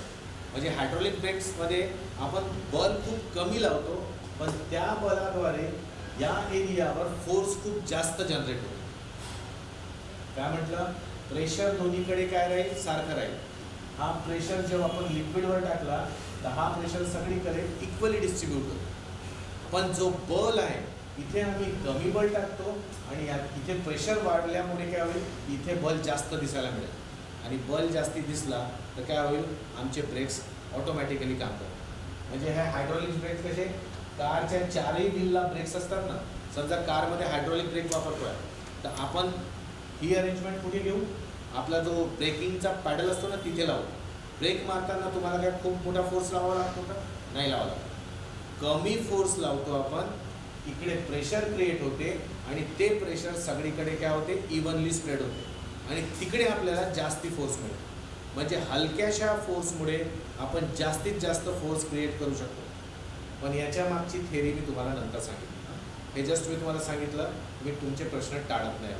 [SPEAKER 1] म्हणजे हायड्रॉलिक ब्रेक्समध्ये आपण बल खूप कमी लावतो, पण त्या बलाद्वारे या एरियावर फोर्स खूप जास्त जनरेट होतो. काय म्हटलं, प्रेशर दोन्हीकडे काय राहील, सारखं राहील. हा प्रेशर जेव्हा आपण लिक्विडवर टाकला, तर हा प्रेशर सगळीकडे इक्वली डिस्ट्रीब्यूट होतो. पण जो बल आहे, इथे आम्ही कमी बल टाकतो, आणि इथे प्रेशर वाढल्यामुळे काय होईल, इथे बल जास्त दिसायला मिळेल. आणि बल जास्ती दिसला तर काय होईल, आमचे ब्रेक्स ऑटोमॅटिकली काम करतात. म्हणजे हे हायड्रॉलिक ब्रेक्स कसे, कारच्या चारही व्हीलला ब्रेक्स असतात ना. समजा कारमध्ये हायड्रॉलिक ब्रेक वापरतो आहे, तर आपण ही अरेंजमेंट कुठे घेऊ, आपला जो ब्रेकिंगचा पॅडल असतो ना तिथे लावू. ब्रेक मारताना तुम्हाला काय खूप मोठा फोर्स लावावा लागतो का, नाही लावा लागतो. कमी फोर्स लावतो आपण, इकडे प्रेशर क्रिएट होते आणि ते प्रेशर सगळीकडे काय होते, इव्हनली स्प्रेड होते आणि तिकडे आपल्याला जास्ती फोर्स मिळतो. म्हणजे हलक्याशा फोर्समुळे आपण जास्तीत जास्त फोर्स क्रिएट करू शकतो. पण याच्या मागची थेरी मी तुम्हाला नंतर सांगितली. हे जस्ट मी तुम्हाला सांगितलं, मी तुमचे प्रश्न टाळत नाही,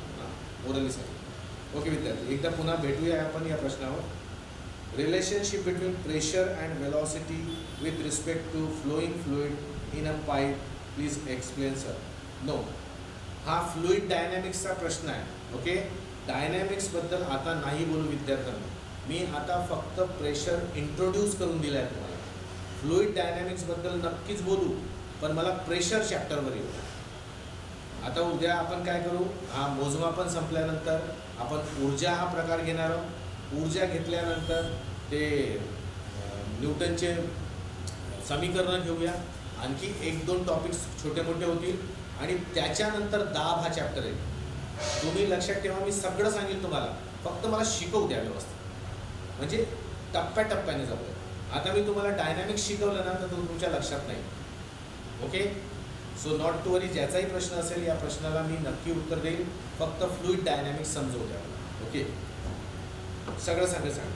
[SPEAKER 1] ओरली सांगितलं. ओके विद्यार्थी, एकदा पुन्हा भेटूया आपण या प्रश्नावर. Relationship between pressure and velocity with respect to flowing fluid in a pipe, please explain sir. No, हा फ्लुइड डायनॅमिक्सचा प्रश्न आहे. ओके, डायनॅमिक्सबद्दल आता नाही बोलू विद्यार्थ्यांना. मी आता फक्त प्रेशर इंट्रोड्यूस करून दिलं आहे तुम्हाला. फ्लुइड डायनॅमिक्सबद्दल नक्कीच बोलू, पण मला प्रेशर चॅप्टरवर येऊ. आता उद्या आपण काय करू, हा मोजमापन संपल्यानंतर आपण ऊर्जा हा प्रकार घेणार आहोत. ऊर्जा घेतल्यानंतर ते न्यूटनचे समीकरणं घेऊया. आणखी 1-2 टॉपिक्स छोटे मोठे होतील आणि त्याच्यानंतर दाब हा चॅप्टर आहे. तुम्ही लक्षात ठेवा, मी सगळं सांगेल तुम्हाला, फक्त मला शिकवू द्या व्यवस्थित. म्हणजे टप्प्याटप्प्याने जाऊ द्या. आता मी तुम्हाला डायनॅमिक्स शिकवलं ना तर तुमच्या लक्षात नाही. ओके, सो नॉट टू वरी. ज्याचाही प्रश्न असेल या प्रश्नाला मी नक्की उत्तर देईल, फक्त फ्लुइड डायनॅमिक्स समजवू द्या. ओके, सगळं सांग.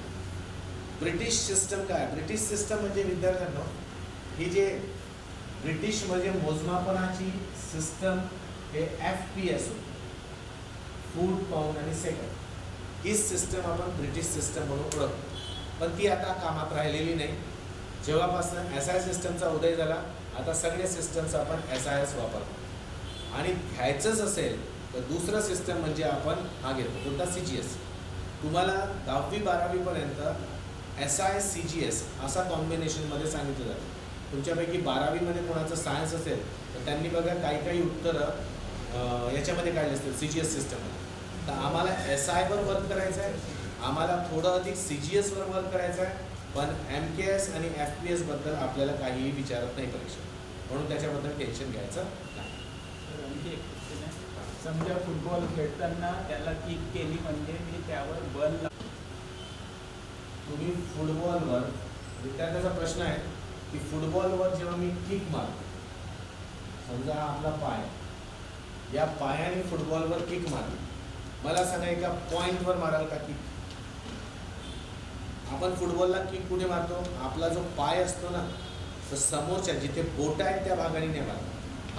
[SPEAKER 1] ब्रिटिश सिस्टम काय, ब्रिटिश सिस्टम म्हणजे विद्यार्थ्यांना ही जे ब्रिटिश म्हणजे मोजमापनाची सिस्टम हे FPS होती, फूट पाऊंड आणि सेकंड. ही सिस्टम आपण ब्रिटिश सिस्टम म्हणून ओळखतो, पण ती आता कामात राहिलेली नाही. जेव्हापासून SI सिस्टमचा उदय झाला, आता सगळे सिस्टम्स आपण SIS वापरतो. आणि घ्यायचंच असेल तर दुसरं सिस्टम म्हणजे आपण हा घेतो, कोणता, CGS. तुम्हाला 10वी-12वीपर्यंत SI CGS असा कॉम्बिनेशनमध्ये सांगितलं जातं. तुमच्यापैकी 12वीमध्ये कोणाचं सायन्स असेल तर त्यांनी बघा काही उत्तरं याच्यामध्ये काढले असतील CGS सिस्टममध्ये. तर आम्हाला SIवर वर्क करायचं आहे, आम्हाला थोडं अधिक CGSवर वर्क करायचं आहे, पण MKS आणि FPS बद्दल आपल्याला काहीही विचारत नाही परीक्षा, म्हणून त्याच्याबद्दल टेन्शन घ्यायचं नाही.
[SPEAKER 3] समजा फुटबॉल खेळताना त्याला किक केली म्हणजे मी त्यावर बल
[SPEAKER 1] तुम्ही फुटबॉलवर, विद्यार्थ्याचा प्रश्न आहे की फुटबॉलवर जेव्हा मी किक मारतो, समजा आपला पाय, या पायाने फुटबॉलवर किक मारली, मला सांगा एका पॉईंटवर माराल का किक? आपण फुटबॉलला किक कुठे मारतो, आपला जो पाय असतो ना, तर समोरच्या जिथे बोट आहेत त्या भागाने नाही मारतो.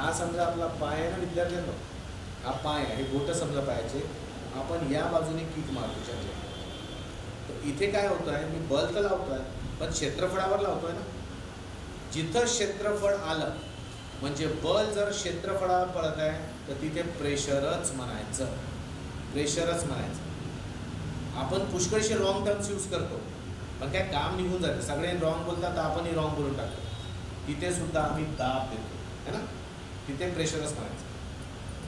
[SPEAKER 1] हा समजा आपला पाय आहे ना विद्यार्थ्यांनो, हा पाय आहे, बोटं समजा पायाचे, आपण या बाजूने किक मारतो चर्चा. तर इथे काय होतं आहे, मी बल तर लावतो आहे पण क्षेत्रफळावर लावतो आहे ना. जिथं क्षेत्रफळ आलं म्हणजे बल जर क्षेत्रफळावर पडत आहे तर तिथे प्रेशरच म्हणायचं, प्रेशरच म्हणायचं. आपण पुष्कळशे रॉंग टर्म्स यूज करतो, पण काय काम निघून जाते. सगळे रॉंग बोलतात तर आपणही रॉंग बोलून टाकतो. तिथे सुद्धा आम्ही दाब देतो है ना, तिथे प्रेशरच म्हणायचं.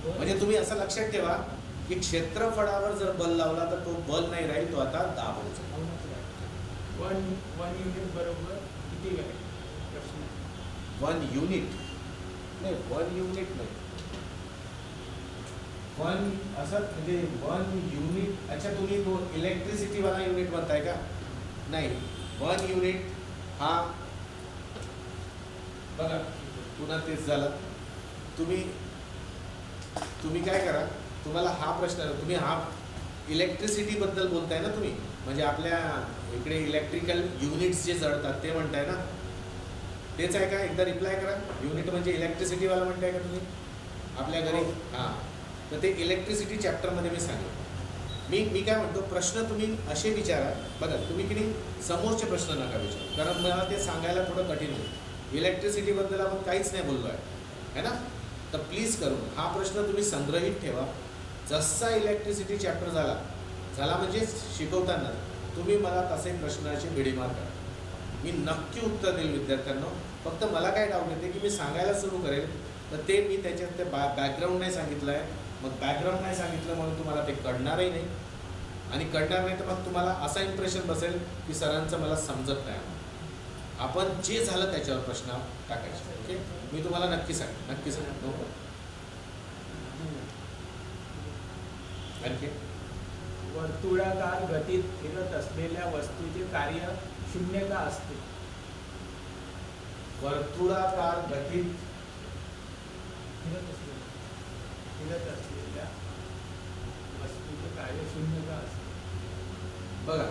[SPEAKER 1] म्हणजे तुम्ही असं लक्षात ठेवा की क्षेत्रफळावर जर बल लावला तर तो बल नाही राहील, तो आता दाब होतो.
[SPEAKER 3] वन युनिट बरोबर किती वेळ प्रश्न?
[SPEAKER 1] 1 युनिट नाही, 1 युनिट नाही, 1 असं म्हणजे 1 युनिट. अच्छा, तुम्ही तो इलेक्ट्रिसिटीवाला युनिट म्हणताय का? नाही, 1 युनिट हा बघा पुन्हा तेच झालं. तुम्ही काय करा, तुम्हाला हा प्रश्न, तुम्ही हा इलेक्ट्रिसिटीबद्दल बोलताय ना तुम्ही, म्हणजे आपल्या इकडे इलेक्ट्रिकल युनिट्स जे जळतात ते म्हणताय ना, तेच आहे का? एकदा रिप्लाय करा. युनिट म्हणजे इलेक्ट्रिसिटीवाला म्हणताय का तुम्ही आपल्या घरी? हां, तर ते इलेक्ट्रिसिटी चॅप्टरमध्ये मी सांगेन. मी काय म्हणतो, प्रश्न तुम्ही असे विचारा. बघा तुम्ही की नाही समोरचे प्रश्न नका विचारू, कारण मला ते सांगायला थोडं कठीण होईल. इलेक्ट्रिसिटीबद्दल आपण काहीच नाही बोललो आहे ना, तर प्लीज करून हा प्रश्न तुम्ही संग्रहित ठेवा. जसा इलेक्ट्रिसिटी चॅप्टर झाला म्हणजे शिकवताना तुम्ही मला तसे प्रश्नाचे भीडीमार करा, मी नक्की उत्तर देईल विद्यार्थ्यांना. फक्त मला काय डाऊट येते की मी सांगायला सुरू करेल तर ते मी त्याच्यात ते बॅकग्राऊंड नाही सांगितलं आहे, मग बॅकग्राऊंड नाही सांगितलं म्हणून तुम्हाला ते कळणारही नाही. आणि कळणार नाही तर मग तुम्हाला असा इम्प्रेशन बसेल की सरांचं मला समजत नाही. आपण जे झालं त्याच्यावर प्रश्न टाकायचे. ओके, मी तुम्हाला नक्की सांगेन, नक्की सांगेन. नको आणखी
[SPEAKER 3] वर्तुळाकार गतीत फिरत असलेल्या वस्तूचे कार्य शून्य का असते?
[SPEAKER 1] वर्तुळाकार गतीत
[SPEAKER 3] फिरत असलेल्या वस्तूचे कार्य शून्य का असते?
[SPEAKER 1] बघा,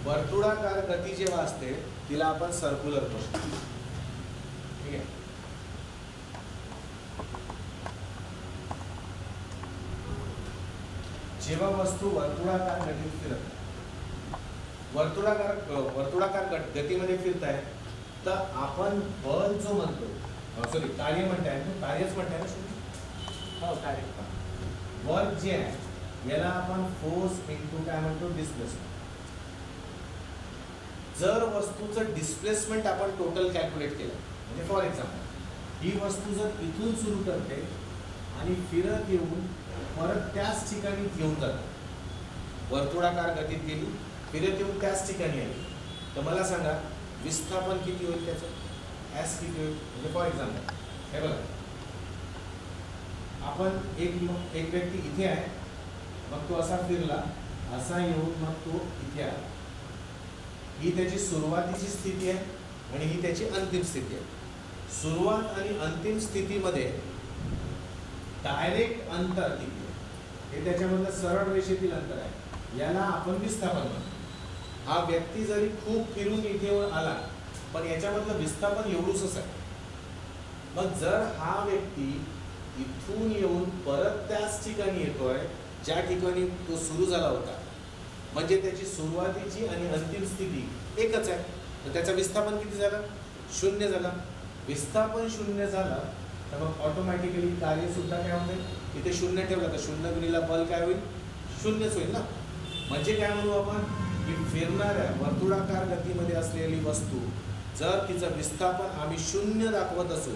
[SPEAKER 1] वर्तुळाकार गती जेव्हा असते तिला आपण सर्क्युलर म्हणतो. ठीक आहे. जेव्हा वस्तू वर्तुळाकार गतीत फिरत वर्तुळाकार गतीमध्ये फिरत आहे तर आपण बल जो म्हणतो, सॉरी कार्य म्हणताय, तो कार्यच म्हणताय ना.
[SPEAKER 3] हो, कार्य.
[SPEAKER 1] वर्क जे आहे याला आपण फोर्स इंटू काय म्हणतो, डिस्प्लेसमेंट. जर वस्तूचं डिस्प्लेसमेंट आपण टोटल कॅल्क्युलेट केलं, म्हणजे फॉर एक्झाम्पल ही वस्तू जर इथून सुरू करते आणि फिरत येऊन परत त्याच ठिकाणी घेऊन जाते, वर्तुळाकार गतीत गेली, फिरत येऊन त्याच ठिकाणी आली, तर मला सांगा विस्थापन किती होईल त्याचं, एस किती होईल. म्हणजे फॉर एक्झाम्पल हे बघा, आपण एक व्यक्ती इथे आहे, मग तो असा फिरला, असा येऊन मग तो इथे आला. ही त्याची सुरुवातीची स्थिती आहे आणि ही त्याची अंतिम स्थिती आहे. सुरुवात आणि अंतिम स्थितीमध्ये डायरेक्ट अंतर किती आहे, हे त्याच्यामधलं सरळ रेषेतील अंतर आहे, याला आपण विस्थापन म्हणतो. हा व्यक्ती जरी खूप फिरून इथे आला पण याच्यामधलं विस्थापन एवढूसच आहे. मग जर हा व्यक्ती इथून येऊन परत त्याच ठिकाणी येतोय ज्या ठिकाणी तो सुरू झाला होता, म्हणजे त्याची सुरुवातीची आणि अंतिम स्थिती एकच आहे, तर त्याचं विस्थापन किती झालं, शून्य झालं. विस्थापन शून्य झालं तर मग ऑटोमॅटिकली कार्य सुद्धा काय होते, इथे शून्य ठेवलं तर शून्य गुणिला बल काय होईल, शून्यच होईल ना. म्हणजे काय म्हणू आपण की फिरणाऱ्या वर्तुळाकार गतीमध्ये असलेली वस्तू जर तिचं विस्थापन आम्ही शून्य दाखवत असू,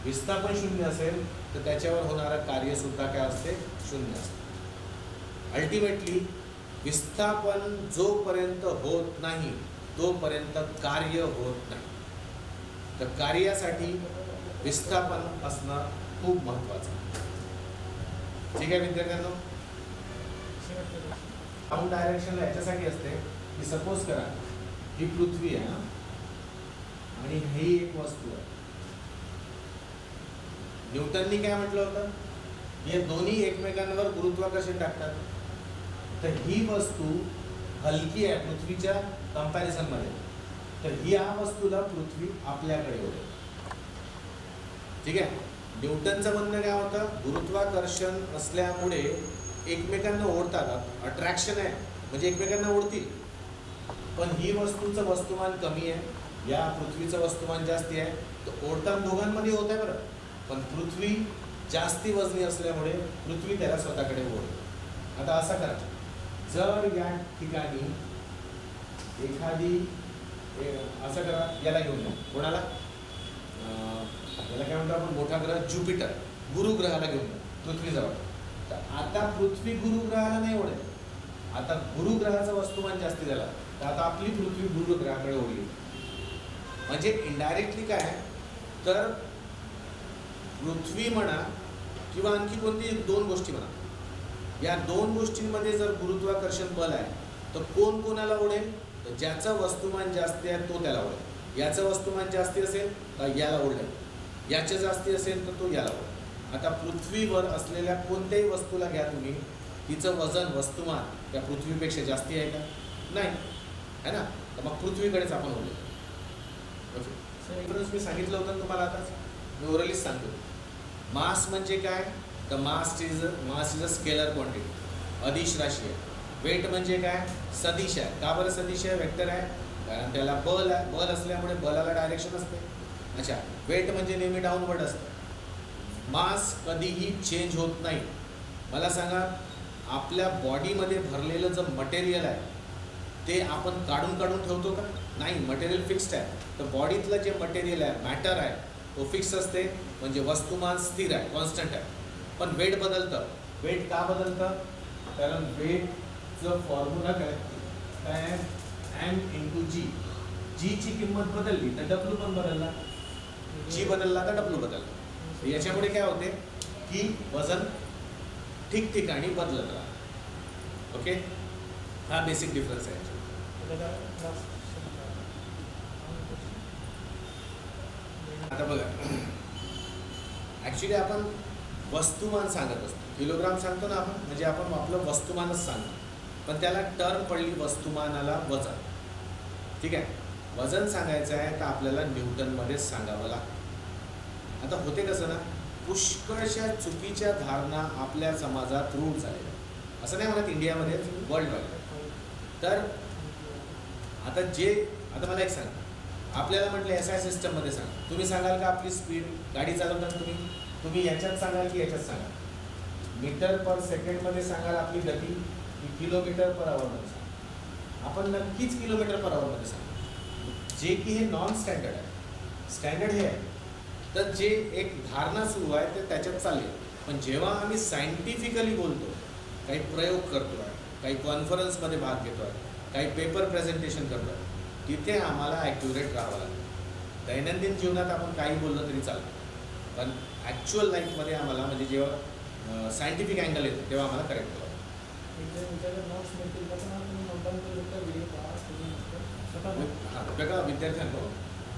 [SPEAKER 1] विस्थापन शून्य असेल तर त्याच्यावर होणारं कार्य सुद्धा काय असते, शून्य असते. अल्टिमेटली विस्थापन जोपर्यंत होत नाही तोपर्यंत कार्य होत नाही. तर कार्यासाठी विस्थापन असणं खूप महत्त्वाचं. ठीक आहे विद्यार्थ्यांनो. डाऊन डायरेक्शनला याच्यासाठी असते की सपोज करा ही पृथ्वी आहे आणि ही एक वस्तू आहे. न्यूटननी काय म्हटलं होतं, हे दोन्ही एकमेकांवर गुरुत्वाकर्षण टाकतात. तर ही वस्तू हलकी आहे पृथ्वीच्या कंपॅरिझनमध्ये, तर या वस्तूला पृथ्वी आपल्याकडे ओढेल. ठीक आहे. न्यूटनचं म्हणणं काय होतं, गुरुत्वाकर्षण असल्यामुळे एकमेकांना ओढतात, अट्रॅक्शन आहे म्हणजे एकमेकांना ओढतील. पण ही वस्तूचं वस्तुमान कमी आहे, या पृथ्वीचं वस्तुमान जास्ती आहे, तर ओढताना दोघांमध्ये होत आहे बरं. पण पृथ्वी जास्ती वजनी असल्यामुळे पृथ्वी त्याला स्वतःकडे ओढते. आता असं करा, जर या ठिकाणी एखादी असं करा, याला घेऊन या, कोणाला, याला काय म्हणतो आपण, मोठा ग्रह ज्युपिटर, गुरुग्रहाला घेऊन या पृथ्वीजवळ. तर आता पृथ्वी गुरुग्रहाला नाही ओढेल, आता गुरुग्रहाचं वस्तुमान जास्ती झाला, तर आता आपली पृथ्वी गुरुग्रहाकडे ओढली. म्हणजे इनडायरेक्टली काय तर पृथ्वी म्हणा किंवा आणखी कोणती दोन गोष्टी म्हणा, या दोन गोष्टींमध्ये जर गुरुत्वाकर्षण बल आहे तर कोण कोणाला ओढेल, तर ज्याचं वस्तुमान जास्ती आहे तो त्याला ओढेल. याचं वस्तुमान जास्ती असेल तर याला ओढेल, याचं जास्ती असेल तर तो याला ओढेल. आता पृथ्वीवर असलेल्या कोणत्याही वस्तूला घ्या तुम्ही, तिचं वजन वस्तुमान त्या पृथ्वीपेक्षा जास्ती आहे का, नाही आहे ना, तर मग पृथ्वीकडेच आपण ओढेल. ओके, मी सांगितलं होतं तुम्हाला, आताच मी ओरलीच सांगतो. मास म्हणजे काय, तर mass is a scalar quantity, अदिश राशी आहे. वेट म्हणजे काय, सदिश आहे. का बरं सदिश आहे, वेक्टर आहे, कारण त्याला बल आहे, बल असल्यामुळे बलाला डायरेक्शन असते. अच्छा, वेट म्हणजे नेहमी डाऊनवर्ड असतं. मास कधीही चेंज होत नाही. मला सांगा, आपल्या बॉडीमध्ये भरलेलं जे मटेरियल आहे ते आपण काढून काढून ठेवतो का, नाही, मटेरियल फिक्स्ड आहे. तर बॉडीतलं जे मटेरियल आहे, मॅटर आहे, तो फिक्स असते, म्हणजे वस्तुमान स्थिर आहे, कॉन्स्टंट आहे. पण वेट बदलतं. वेट का बदलतं, कारण वेट चं फॉर्म्युला काय काय एम इंटू जी. जीची किंमत बदलली तर डब्ल्यू पण बदलला, जी बदलला तर डब्ल्यू बदलला. याच्यामुळे काय होते की वजन ठिकठिकाणी बदलत राहतं. ओके, हा बेसिक डिफरन्स आहे. आता बघा, ॲक्च्युली आपण वस्तुमान सांगत असतो, किलोग्राम सांगतो ना आपण, म्हणजे आपण आपलं वस्तुमानच सांगतो, पण त्याला टर्म पडली वस्तुमानाला वजन. ठीक आहे, वजन सांगायचं आहे तर आपल्याला न्यूटनमध्येच सांगावं लागतं. आता होते कसं ना, पुष्कळशा चुकीच्या धारणा आपल्या समाजात रूढ झालेल्या, असं नाही म्हणत इंडियामध्ये, वर्ल्ड वाईड. तर आता मला एक सांगा, आपल्याला म्हटलं SI सिस्टममध्ये सांगा, तुम्ही सांगाल का आपली स्पीड गाडी चालवताना तुम्ही याच्यात सांगाल की याच्यात सांगाल? मीटर पर सेकंडमध्ये सांगाल आपली गती की किलोमीटर पर आवरमध्ये सांगा? आपण नक्कीच किलोमीटर पर आवरमध्ये सांगा, जे की हे नॉन स्टँडर्ड आहे. स्टँडर्ड हे आहे, तर जे एक धारणा सुरू आहे ते त्याच्यात चालेल. पण जेव्हा आम्ही सायंटिफिकली बोलतो, काही प्रयोग करतो आहे, काही कॉन्फरन्समध्ये भाग घेतो आहे, काही पेपर प्रेझेंटेशन करतो आहे, तिथे आम्हाला ॲक्युरेट राहावं लागतं. दैनंदिन जीवनात आपण काही बोललं तरी चालतं, पण ॲक्च्युअल लाईफमध्ये आम्हाला, म्हणजे जेव्हा सायंटिफिक अँगल येतो तेव्हा आम्हाला करेक्ट करावं. बघा विद्यार्थ्यांनो,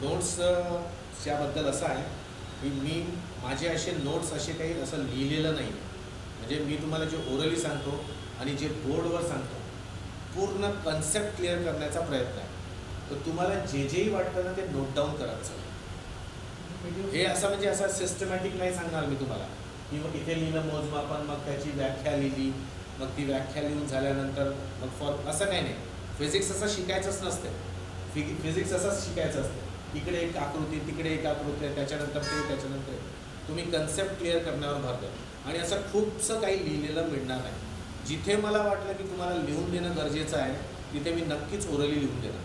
[SPEAKER 1] नोट्सच्याबद्दल असं आहे की माझे असे नोट्स असे काही असं लिहिलेलं नाही. म्हणजे मी तुम्हाला जे ओरली सांगतो आणि जे बोर्डवर सांगतो, पूर्ण कन्सेप्ट क्लिअर करण्याचा प्रयत्न आहे. तर तुम्हाला जेही वाटतं ना ते नोट डाऊन करायचं. हे असं म्हणजे असं सिस्टमॅटिक नाही सांगणार मी तुम्हाला की मग इथे लिहिलं मोजमापन, मग त्याची व्याख्या लिहिली, मग ती व्याख्या लिहून झाल्यानंतर मग असं काही नाही. फिजिक्स असं शिकायचंच नसते. फिजिक्स असंच शिकायचं असतं, इकडे एक आकृती, तिकडे एक आकृती, त्याच्यानंतर त्याच्यानंतर तुम्ही कन्सेप्ट क्लिअर करण्यावर भर द्या. आणि असं खूपसं काही लिहिलेलं मिळणार नाही. जिथे मला वाटलं की तुम्हाला लिहून देणं गरजेचं आहे तिथे मी नक्कीच ओरली लिहून देणार.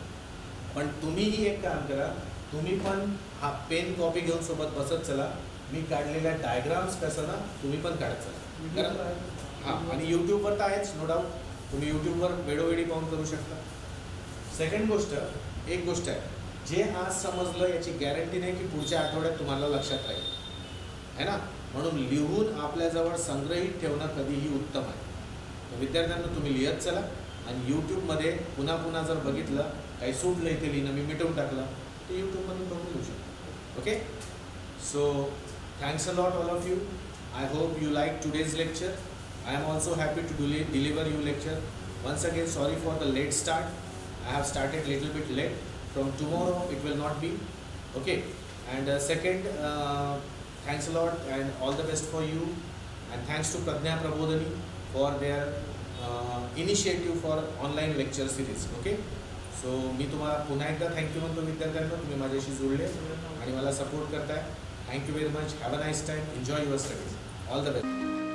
[SPEAKER 1] पण तुम्हीही एक काम करा, तुम्ही पण हा पेन कॉपी घेऊन सोबत बसत चला. मी काढलेल्या डायग्राम्स कसं ना तुम्ही पण काढत चला. कारण हां, आणि यूट्यूबवर तर आहेच नो डाऊट, तुम्ही यूट्यूबवर वेळोवेळी पाहून करू शकता. सेकंड गोष्ट, एक गोष्ट आहे, जे आज समजलं याची गॅरंटी नाही की पुढच्या आठवड्यात तुम्हाला लक्षात राहील, है ना. म्हणून लिहून आपल्याजवळ संग्रहित ठेवणं कधीही उत्तम आहे. तर विद्यार्थ्यांना तुम्ही लिहत चला. आणि यूट्यूबमध्ये पुन्हा पुन्हा जर बघितलं, काही सुटलं इथे लिहिणं, मी मिटवून टाकलं, तर यूट्यूबमधून बघून लिहू शकतो. Okay, so thanks a lot all of you. I hope you like today's lecture. I am also happy to deliver you lecture. Once again, sorry for the late start. I have started little bit late. From tomorrow, it will not be. Okay. And second, thanks a lot and all the best for you. And thanks to Pradnya Prabodhani for their initiative for online lecture series. Okay. So मी तुम्हाला पुन्हा एकदा thank you म्हणतो विद्यार्थ्यांना, तुम्ही माझ्याशी जुळले आणि मला सपोर्ट करताय. Thank you very much. Have a nice time. Enjoy your studies. All the best.